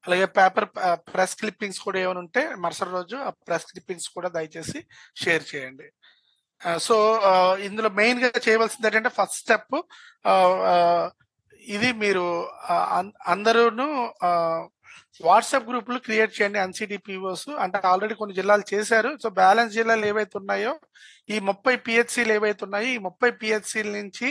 S1: అలాగే పేపర్ ప్రెస్ క్లిప్పింగ్స్ కూడా ఏమైనా ఉంటే మరుసటి రోజు ఆ ప్రెస్ క్లిప్పింగ్స్ కూడా దయచేసి షేర్ చేయండి. సో ఇందులో మెయిన్ గా చేయవలసింది ఏంటంటే ఫస్ట్ స్టెప్ ఇది మీరు అందరూను వాట్సాప్ గ్రూపులు క్రియేట్ చేయండి ఎన్సిడిపిఓస్. అంటే ఆల్రెడీ కొన్ని జిల్లాలు చేశారు. సో బ్యాలెన్స్ జిల్లాలు ఏవైతే ఉన్నాయో ఈ 30 పిహెచ్సిలు ఏవైతే ఉన్నాయో ఈ 30 పిహెచ్సిల నుంచి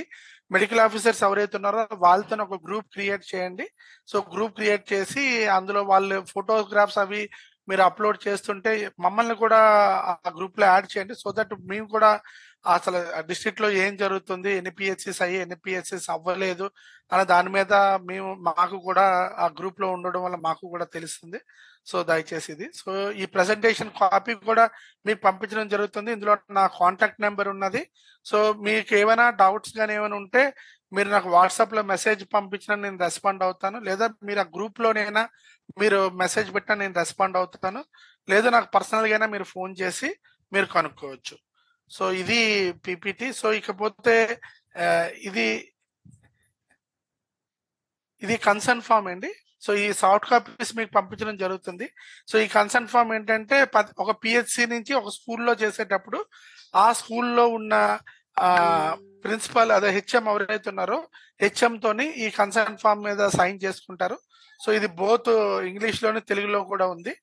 S1: మెడికల్ ఆఫీసర్స్ ఎవరైతే ఉన్నారో వాళ్ళతో ఒక గ్రూప్ క్రియేట్ చేయండి. సో గ్రూప్ క్రియేట్ చేసి అందులో వాళ్ళు ఫోటోగ్రాఫ్స్ అవి మీరు అప్లోడ్ చేస్తుంటే మమ్మల్ని కూడా ఆ గ్రూప్ లో యాడ్ చేయండి. సో దట్ మేము కూడా అసలు డిస్ట్రిక్ట్ లో ఏం జరుగుతుంది, ఎన్ని పిహెచ్సిస్ అయ్యి ఎన్ని పిహెచ్సిస్ అవ్వలేదు అనే దాని మీద మాకు కూడా ఆ గ్రూప్ లో ఉండడం వల్ల మాకు కూడా తెలుస్తుంది. సో దయచేసి ఇది. సో ఈ ప్రెజెంటేషన్ కాపీ కూడా మీకు పంపించడం జరుగుతుంది. ఇందులో నా కాంటాక్ట్ నెంబర్ ఉన్నది. సో మీకు ఏమైనా డౌట్స్ కానీ ఏమైనా ఉంటే మీరు నాకు వాట్సాప్ లో మెసేజ్ పంపించినా నేను రెస్పాండ్ అవుతాను, లేదా మీరు ఆ గ్రూప్ లోనైనా మీరు మెసేజ్ పెట్టినా నేను రెస్పాండ్ అవుతాను, లేదా నాకు పర్సనల్ గానే మీరు ఫోన్ చేసి మీరు కనుక్కోవచ్చు. సో ఇది పీపీటీ. సో ఇకపోతే ఇది ఇది కన్సర్న్ ఫామ్ అండి. సో ఈ సాఫ్ట్ కాపీస్ మీకు పంపించడం జరుగుతుంది. సో ఈ కన్సర్న్ ఫామ్ ఏంటంటే ఒక పిహెచ్సి నుంచి ఒక స్కూల్లో చేసేటప్పుడు ఆ స్కూల్లో ఉన్న ప్రిన్సిపల్ అదే హెచ్ఎం ఎవరైతే ఉన్నారో హెచ్ఎం తోని ఈ కన్సర్న్ ఫామ్ మీద సైన్ చేసుకుంటారు. సో ఇది బోత్ ఇంగ్లీష్ లోని తెలుగులో కూడా ఉంది.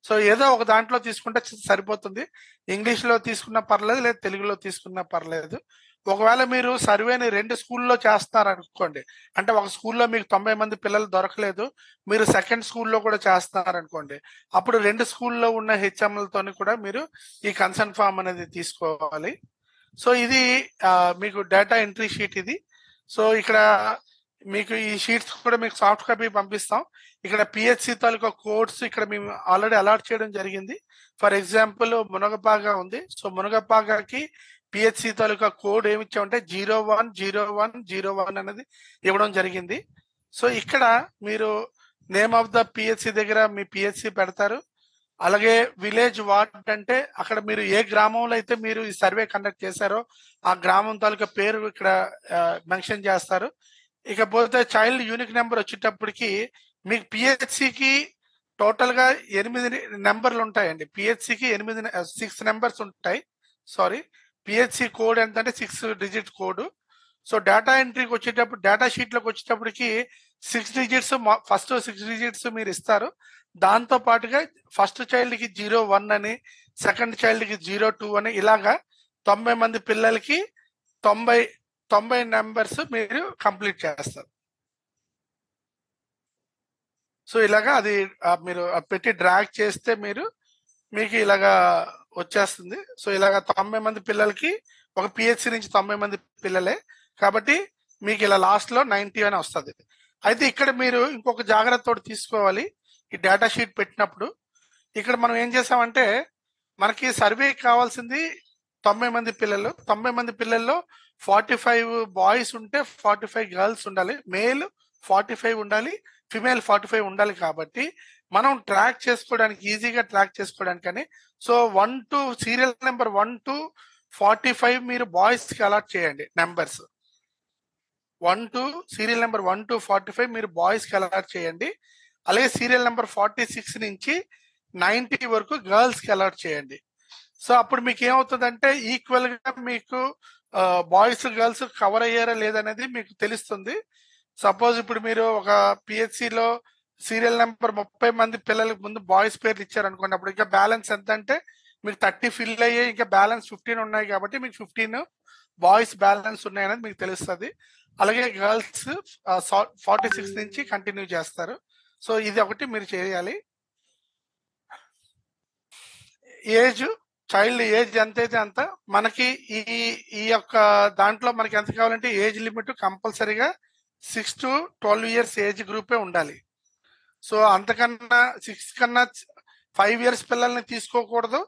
S1: సో ఏదో ఒక దాంట్లో తీసుకుంటే సరిపోతుంది. ఇంగ్లీష్ లో తీసుకున్నా పర్లేదు, లేదా తెలుగులో తీసుకున్నా పర్లేదు. ఒకవేళ మీరు సర్వేని 2 స్కూల్లో చేస్తున్నారు అనుకోండి, అంటే ఒక స్కూల్లో మీకు 90 మంది పిల్లలు దొరకలేదు, మీరు సెకండ్ స్కూల్లో కూడా చేస్తున్నారు అనుకోండి, అప్పుడు 2 స్కూల్లో ఉన్న హెచ్ఎంలతోని కూడా మీరు ఈ కన్సర్న్ ఫామ్ అనేది తీసుకోవాలి. సో ఇది మీకు డేటా ఎంట్రీ షీట్ ఇది. సో ఇక్కడ మీకు ఈ షీట్స్ కూడా మీకు సాఫ్ట్ కాపీ పంపిస్తాం. ఇక్కడ పిహెచ్సి తాలూకా కోడ్స్ ఇక్కడ మేము ఆల్రెడీ అలాట్ చేయడం జరిగింది. ఫర్ ఎగ్జాంపుల్ మునగపాగా ఉంది. సో మునగపాగాకి పిహెచ్సి తాలూకా కోడ్ ఏమి ఇచ్చామంటే 010101 అనేది ఇవ్వడం జరిగింది. సో ఇక్కడ మీరు నేమ్ ఆఫ్ ద పిహెచ్సి దగ్గర మీ పిహెచ్సి పెడతారు. అలాగే విలేజ్ వార్డ్ అంటే అక్కడ మీరు ఏ గ్రామంలో అయితే మీరు ఈ సర్వే కండక్ట్ చేశారో ఆ గ్రామం తాలూకా పేరు ఇక్కడ మెన్షన్ చేస్తారు. ఇకపోతే చైల్డ్ యూనిక్ నెంబర్ వచ్చేటప్పటికి మీకు పిహెచ్సికి టోటల్ గా 8 నెంబర్లు ఉంటాయండి. పిహెచ్సికి 6 నెంబర్స్ ఉంటాయి. సారీ, పిహెచ్సి కోడ్ ఎంత అంటే 6 డిజిట్ కోడ్. సో డేటా ఎంట్రీకి వచ్చేటప్పుడు డేటా షీట్ లోకి వచ్చేటప్పటికి 6 డిజిట్స్ ఫస్ట్ 6 డిజిట్స్ మీరు ఇస్తారు. దాంతో పాటుగా ఫస్ట్ చైల్డ్ కి 01 అని, సెకండ్ చైల్డ్ కి 02 అని, ఇలాగా 90 మంది పిల్లలకి 90 నెంబర్స్ మీరు కంప్లీట్ చేస్తారు. సో ఇలాగా అది మీరు పెట్టి డ్రాగ్ చేస్తే మీకు ఇలాగా వచ్చేస్తుంది. సో ఇలాగా 90 మంది పిల్లలకి ఒక పిహెచ్సి నుంచి 90 మంది పిల్లలే కాబట్టి మీకు ఇలా లాస్ట్ లో 90 అని వస్తుంది. అయితే ఇక్కడ మీరు ఇంకొక జాగ్రత్త తీసుకోవాలి. ఈ డేటా షీట్ పెట్టినప్పుడు ఇక్కడ మనం ఏం చేసామంటే మనకి సర్వే కావాల్సింది 90 మంది పిల్లలు. 90 మంది పిల్లల్లో 45 బాయ్స్ ఉంటే 45 గర్ల్స్ ఉండాలి, మేల్ 45 ఉండాలి, ఫిమేల్ 45 ఉండాలి. కాబట్టి మనం ట్రాక్ చేసుకోవడానికి ఈజీగా ట్రాక్ చేసుకోవడానికని so 1 to serial number 1 to 45 మీరు బాయ్స్ కి అలాట్ చేయండి numbers. 1 to serial number 1 to 45 మీరు బాయ్స్ కి అలాట్ చేయండి. అలాగే సీరియల్ నెంబర్ 46 నుంచి 90 వరకు గర్ల్స్ కి అలాట్ చేయండి. సో అప్పుడు మీకు ఏమవుతుందంటే ఈక్వల్ గా మీకు బాయ్స్ గర్ల్స్ కవర్ అయ్యారా లేదనేది మీకు తెలుస్తుంది. సపోజ్ ఇప్పుడు మీరు ఒక పిహెచ్సిలో సీరియల్ నెంబర్ 30 మంది పిల్లలకు ముందు బాయ్స్ పేర్లు ఇచ్చారు అనుకోండి, అప్పుడు ఇంకా బ్యాలెన్స్ ఎంత అంటే మీకు 30 ఫిల్ అయ్యాయి, ఇంకా బ్యాలెన్స్ 15 ఉన్నాయి కాబట్టి మీకు 15 బాయ్స్ బ్యాలెన్స్ ఉన్నాయి అనేది మీకు తెలుస్తుంది. అలాగే గర్ల్స్ 46 నుంచి కంటిన్యూ చేస్తారు. సో ఇది ఒకటి మీరు చేయాలి. ఏజ్ చైల్డ్ ఏజ్ ఎంతైతే అంత మనకి ఈ యొక్క దాంట్లో మనకి ఎంత కావాలంటే ఏజ్ లిమిట్ కంపల్సరీగా 6 to 12 years ఏజ్ గ్రూపే ఉండాలి. సో అంతకన్నా 6 కన్నా 5 years పిల్లల్ని తీసుకోకూడదు,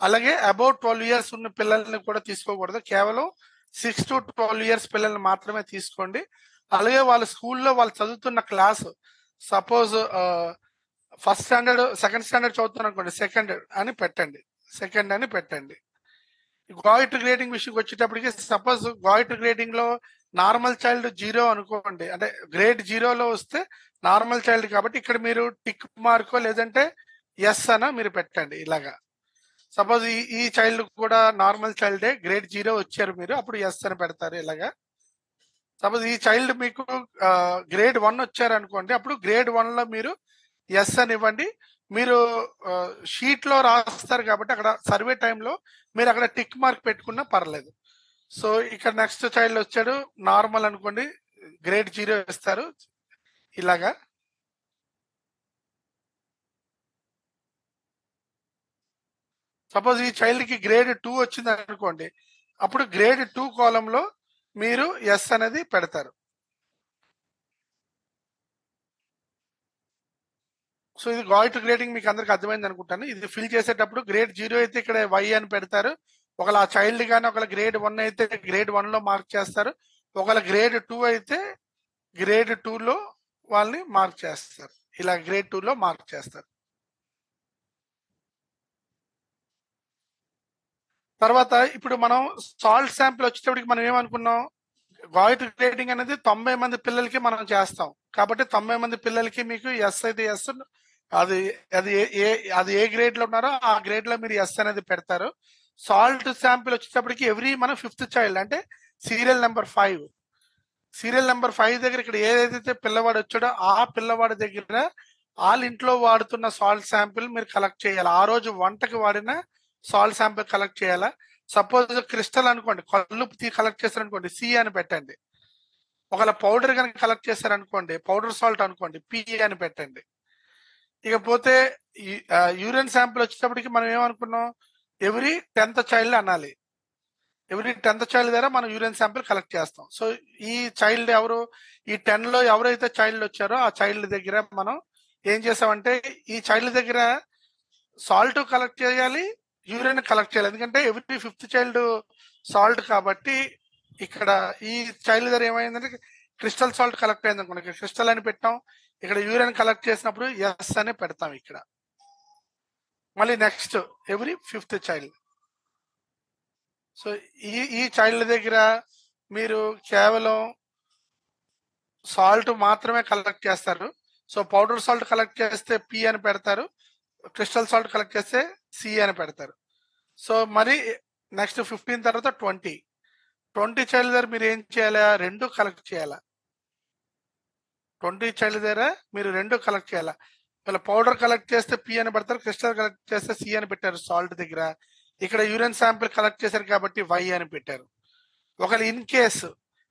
S1: అలాగే అబౌట్ 12 years ఉన్న పిల్లల్ని కూడా తీసుకోకూడదు. కేవలం 6 to 12 years పిల్లల్ని మాత్రమే తీసుకోండి. అలాగే వాళ్ళ స్కూల్లో వాళ్ళు చదువుతున్న class suppose first standard second standard చదువుతున్నారు అనుకోండి, సెకండ్ అని పెట్టండి. గాయిట్ గ్రేడింగ్ విషయంకి వచ్చేటప్పటికి సపోజ్ గాయిట్ గ్రేడింగ్ లో నార్మల్ చైల్డ్ 0 అనుకోండి, అంటే గ్రేడ్ 0లో వస్తే నార్మల్ చైల్డ్ కాబట్టి ఇక్కడ మీరు టిక్ మార్కో లేదంటే ఎస్ అన మీరు పెట్టండి. ఇలాగా సపోజ్ ఈ చైల్డ్ కూడా నార్మల్ చైల్డే, గ్రేడ్ 0 వచ్చారు మీరు, అప్పుడు ఎస్ అని పెడతారు. ఇలాగా సపోజ్ ఈ చైల్డ్ మీకు గ్రేడ్ 1 వచ్చారనుకోండి, అప్పుడు గ్రేడ్ 1 లో మీరు ఎస్ అని ఇవ్వండి. మీరు షీట్ లో రాస్తారు కాబట్టి అక్కడ సర్వే టైంలో మీరు అక్కడ టిక్ మార్క్ పెట్టుకున్నా పర్లేదు. సో ఇక్కడ నెక్స్ట్ చైల్డ్ వచ్చాడు, నార్మల్ అనుకోండి, గ్రేడ్ 0 ఇస్తారు ఇలాగా. సపోజ్ ఈ చైల్డ్ కి గ్రేడ్ 2 వచ్చింది అనుకోండి, అప్పుడు గ్రేడ్ 2 కాలంలో మీరు ఎస్ అనేది పెడతారు. సో ఇది గాయిట్ గ్రేడింగ్ మీకు అందరికి అర్థమైంది అనుకుంటాను. ఇది ఫిల్ చేసేటప్పుడు గ్రేడ్ 0 అయితే ఇక్కడ వై అని పెడతారు. ఒకవేళ ఆ చైల్డ్ కానీ ఒకవేళ గ్రేడ్ 1 అయితే గ్రేడ్ 1 లో మార్క్ చేస్తారు. ఒకవేళ గ్రేడ్ 2 అయితే గ్రేడ్ 2 లో వాళ్ళని మార్క్ చేస్తారు. ఇలా గ్రేడ్ 2 లో మార్క్ చేస్తారు. తర్వాత ఇప్పుడు మనం సాల్ట్ శాంపిల్ వచ్చేటప్పటికి మనం ఏమనుకున్నాం, గాయిట్ గ్రేడింగ్ అనేది 90 మంది పిల్లలకి మనం చేస్తాం కాబట్టి 90 మంది పిల్లలకి మీకు ఎస్ అయితే ఎస్, అది అది అది ఏ గ్రేడ్ లో ఉన్నారో ఆ గ్రేడ్ లో మీరు ఎస్ అనేది పెడతారు. సాల్ట్ శాంపిల్ వచ్చేటప్పటికి ఎవ్రీ మన 5th చైల్డ్ అంటే సీరియల్ నెంబర్ 5, సీరియల్ నెంబర్ 5 దగ్గర ఇక్కడ ఏదైతే పిల్లవాడు వచ్చాడో ఆ పిల్లవాడి దగ్గర వాళ్ళ ఇంట్లో వాడుతున్న సాల్ట్ శాంపిల్ మీరు కలెక్ట్ చేయాలి. ఆ రోజు వంటకి వాడిన సాల్ట్ శాంపిల్ కలెక్ట్ చేయాలా. సపోజ్ క్రిస్టల్ అనుకోండి, కల్లుపు కలెక్ట్ చేశారనుకోండి, సి అని పెట్టండి. ఒకవేళ పౌడర్ కనుక కలెక్ట్ చేశారనుకోండి, పౌడర్ సాల్ట్ అనుకోండి, పి అని పెట్టండి. ఇకపోతే యూరిన్ శాంపిల్ వచ్చేటప్పటికి మనం ఏమనుకున్నాం, ఎవ్రీ 10th చైల్డ్ అనాలి. ఎవ్రీ 10th చైల్డ్ దగ్గర మనం యూరిన్ శాంపిల్ కలెక్ట్ చేస్తాం. సో ఈ చైల్డ్ ఎవరు, ఈ 10 లో ఎవరైతే చైల్డ్ వచ్చారో ఆ చైల్డ్ దగ్గర మనం ఏం చేసామంటే, ఈ చైల్డ్ దగ్గర సాల్ట్ కలెక్ట్ చేయాలి, యూరిన్ కలెక్ట్ చేయాలి. ఎందుకంటే ఎవ్రీ 5th చైల్డ్ సాల్ట్ కాబట్టి ఇక్కడ ఈ చైల్డ్ దగ్గర ఏమైందంటే క్రిస్టల్ సాల్ట్ కలెక్ట్ అయింది అనుకోండి, క్రిస్టల్ అని పెట్టాం. ఇక్కడ యూరిన్ కలెక్ట్ చేసినప్పుడు ఎస్ అని పెడతాం ఇక్కడ. మళ్ళీ next every 5th child. So ఈ చైల్డ్ దగ్గర మీరు కేవలం సాల్ట్ మాత్రమే కలెక్ట్ చేస్తారు. సో పౌడర్ సాల్ట్ కలెక్ట్ చేస్తే పి అని పెడతారు, క్రిస్టల్ సాల్ట్ కలెక్ట్ చేస్తే సి అని పెడతారు. సో మరి నెక్స్ట్ 15 తర్వాత 20 చైల్డ్ దగ్గర మీరు ఏం చేయాలి, రెండు కలెక్ట్ చేయాలా. 20 చైల్డ్ దగ్గర మీరు రెండు కలెక్ట్ చేయాలా. ఇలా పౌడర్ కలెక్ట్ చేస్తే పి అని పెడతారు, క్రిస్టల్ కలెక్ట్ చేస్తే సి అని పెట్టారు సాల్ట్ దగ్గర. ఇక్కడ యూరిన్ శాంపిల్ కలెక్ట్ చేశారు కాబట్టి వై అని పెట్టారు. ఒకవేళ ఇన్ కేసు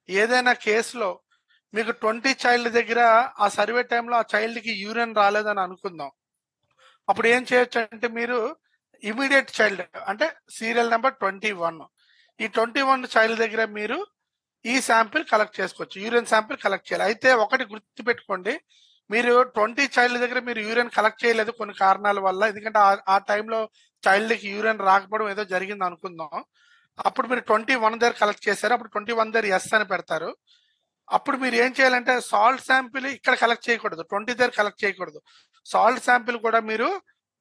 S1: ఏదైనా కేసులో మీకు 20 చైల్డ్ దగ్గర ఆ సర్వే టైంలో ఆ చైల్డ్ కి యూరిన్ రాలేదని అనుకుందాం, అప్పుడు ఏం చేయొచ్చు అంటే మీరు ఇమీడియట్ చైల్డ్ అంటే సీరియల్ నెంబర్ 21, ఈ 21 చైల్డ్ దగ్గర మీరు ఈ శాంపిల్ కలెక్ట్ చేసుకోవచ్చు, యూరిన్ శాంపిల్ కలెక్ట్ చేయాలి. అయితే ఒకటి గుర్తుపెట్టుకోండి, మీరు 20 చైల్డ్ దగ్గర మీరు యూరిన్ కలెక్ట్ చేయలేదు కొన్ని కారణాల వల్ల, ఎందుకంటే ఆ టైంలో చైల్డ్ కి యూరిన్ రాకపోవడం ఏదో జరిగింది అనుకుందాం. అప్పుడు మీరు 21 దగ్గర కలెక్ట్ చేశారు, అప్పుడు 21 దగ్గర ఎస్ అని పెడతారు. అప్పుడు మీరు ఏం చేయాలంటే సాల్ట్ శాంపిల్ ఇక్కడ కలెక్ట్ చేయకూడదు, 20 దగ్గర కలెక్ట్ చేయకూడదు. సాల్ట్ శాంపిల్ కూడా మీరు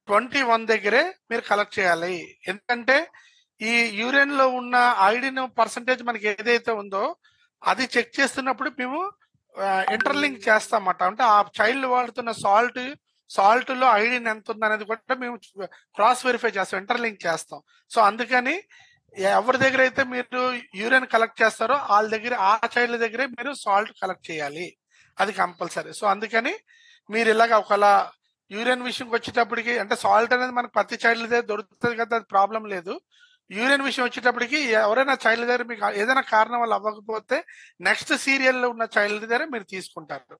S1: 21 దగ్గరే మీరు కలెక్ట్ చేయాలి. ఎందుకంటే ఈ యూరిన్ లో ఉన్న ఐడిన్ పర్సంటేజ్ మనకి ఏదైతే ఉందో అది చెక్ చేస్తున్నప్పుడు మేము ఇంటర్లింక్ చేస్తామన్నమాట. అంటే ఆ చైల్డ్ వాడుతున్న సాల్ట్ లో ఐడిన్ ఎంత ఉంది అనేది కూడా మేము క్రాస్ వెరిఫై చేస్తాం, ఇంటర్లింక్ చేస్తాం. సో అందుకని ఎవరి దగ్గర అయితే మీరు యూరిన్ కలెక్ట్ చేస్తారో వాళ్ళ దగ్గర ఆ చైల్డ్ దగ్గరే మీరు సాల్ట్ కలెక్ట్ చేయాలి, అది కంపల్సరీ. సో అందుకని మీరు ఇలాగ ఒకవేళ యూరిన్ విషయంకి వచ్చేటప్పటికి, అంటే సాల్ట్ అనేది మనకు ప్రతి చైల్డ్ దగ్గర దొరుకుతుంది కదా, అది ప్రాబ్లం లేదు. యూరిన్ విషయం వచ్చేటప్పటికి ఎవరైనా చైల్డ్ దగ్గర మీకు ఏదైనా కారణం వల్ల అవ్వకపోతే నెక్స్ట్ సీరియల్ లో ఉన్న చైల్డ్ దగ్గర మీరు తీసుకుంటారు.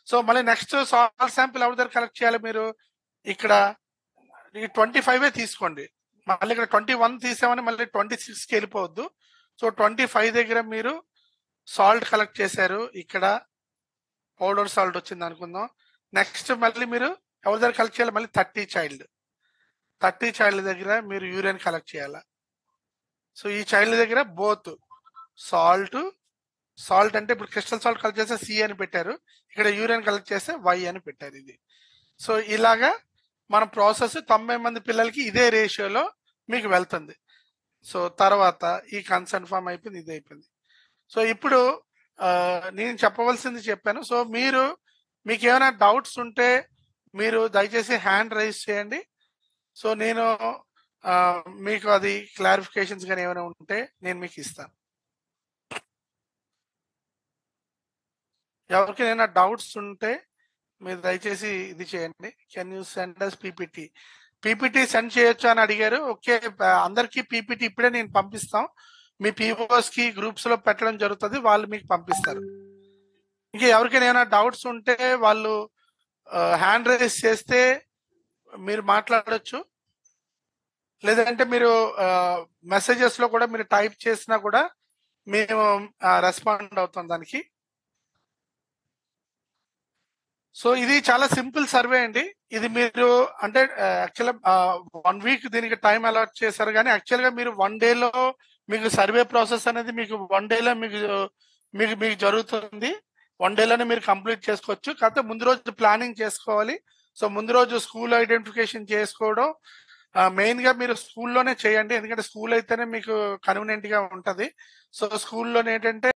S1: సో మళ్ళీ నెక్స్ట్ సాల్ట్ శాంపిల్ ఎవరి దగ్గర కలెక్ట్ చేయాలి, మీరు ఇక్కడ ఈ 25 తీసుకోండి. మళ్ళీ ఇక్కడ 21 తీసామని మళ్ళీ 26కి వెళ్ళిపోవద్దు. సో 25 దగ్గర మీరు సాల్ట్ కలెక్ట్ చేశారు, ఇక్కడ పౌడర్ సాల్ట్ వచ్చింది అనుకుందాం. నెక్స్ట్ మళ్ళీ మీరు ఎవరి దగ్గర కలెక్ట్ చేయాలి, మళ్ళీ 30 చైల్డ్ దగ్గర మీరు యూరిన్ కలెక్ట్ చేయాలి. సో ఈ చైల్డ్ దగ్గర బోత్ సాల్ట్ అంటే ఇప్పుడు క్రిస్టల్ సాల్ట్ కలెక్ట్ చేస్తే సి అని పెట్టారు, ఇక్కడ యూరిన్ కలెక్ట్ చేస్తే వై అని పెట్టారు ఇది. సో ఇలాగా మన ప్రాసెస్ 90 మంది పిల్లలకి ఇదే రేషియోలో మీకు వెళ్తుంది. సో తర్వాత ఈ కన్సర్న్ ఫామ్ అయిపోయింది, ఇది అయిపోయింది. సో ఇప్పుడు నేను చెప్పవలసింది చెప్పాను. సో మీకు ఏమైనా డౌట్స్ ఉంటే మీరు దయచేసి హ్యాండ్ రైజ్ చేయండి. సో నేను మీకు అది క్లారిఫికేషన్స్ కానీ ఏమైనా ఉంటే నేను మీకు ఇస్తాను. ఎవరికైనా డౌట్స్ ఉంటే మీరు దయచేసి ఇది చేయండి. Can you send us PPT? PPT send చేయొచ్చు అని అడిగారు. ఓకే, అందరికీ పీపీటీ ఇప్పుడే నేను పంపిస్తాం. మీ పీఓస్ కి గ్రూప్స్ లో పెట్టడం జరుగుతుంది, వాళ్ళు మీకు పంపిస్తారు. ఇంకా ఎవరికైనా ఏమైనా డౌట్స్ ఉంటే వాళ్ళు హ్యాండ్ రైజ్ చేస్తే మీరు మాట్లాడొచ్చు, లేదంటే మీరు మెసేజెస్ లో కూడా మీరు టైప్ చేసినా కూడా మేము రెస్పాండ్ అవుతాం దానికి. సో ఇది చాలా సింపుల్ సర్వే అండి. ఇది మీరు అంటే యాక్చువల్ 1 వీక్ దీనికి టైం అలాట్ చేశారు, కానీ యాక్చువల్ గా మీరు 1 డేలో మీకు సర్వే ప్రాసెస్ అనేది మీకు 1 డేలో మీకు మీకు మీకు జరుగుతుంది. 1 డేలోనే మీరు కంప్లీట్ చేసుకోవచ్చు. కాకపోతే ముందు రోజు ప్లానింగ్ చేసుకోవాలి. సో ముందు రోజు స్కూల్ ఐడెంటిఫికేషన్ చేసుకోవడం మెయిన్ గా మీరు స్కూల్లోనే చేయండి, ఎందుకంటే స్కూల్ అయితేనే మీకు కన్వీనియంట్ గా ఉంటది. సో స్కూల్లోనే ఏంటంటే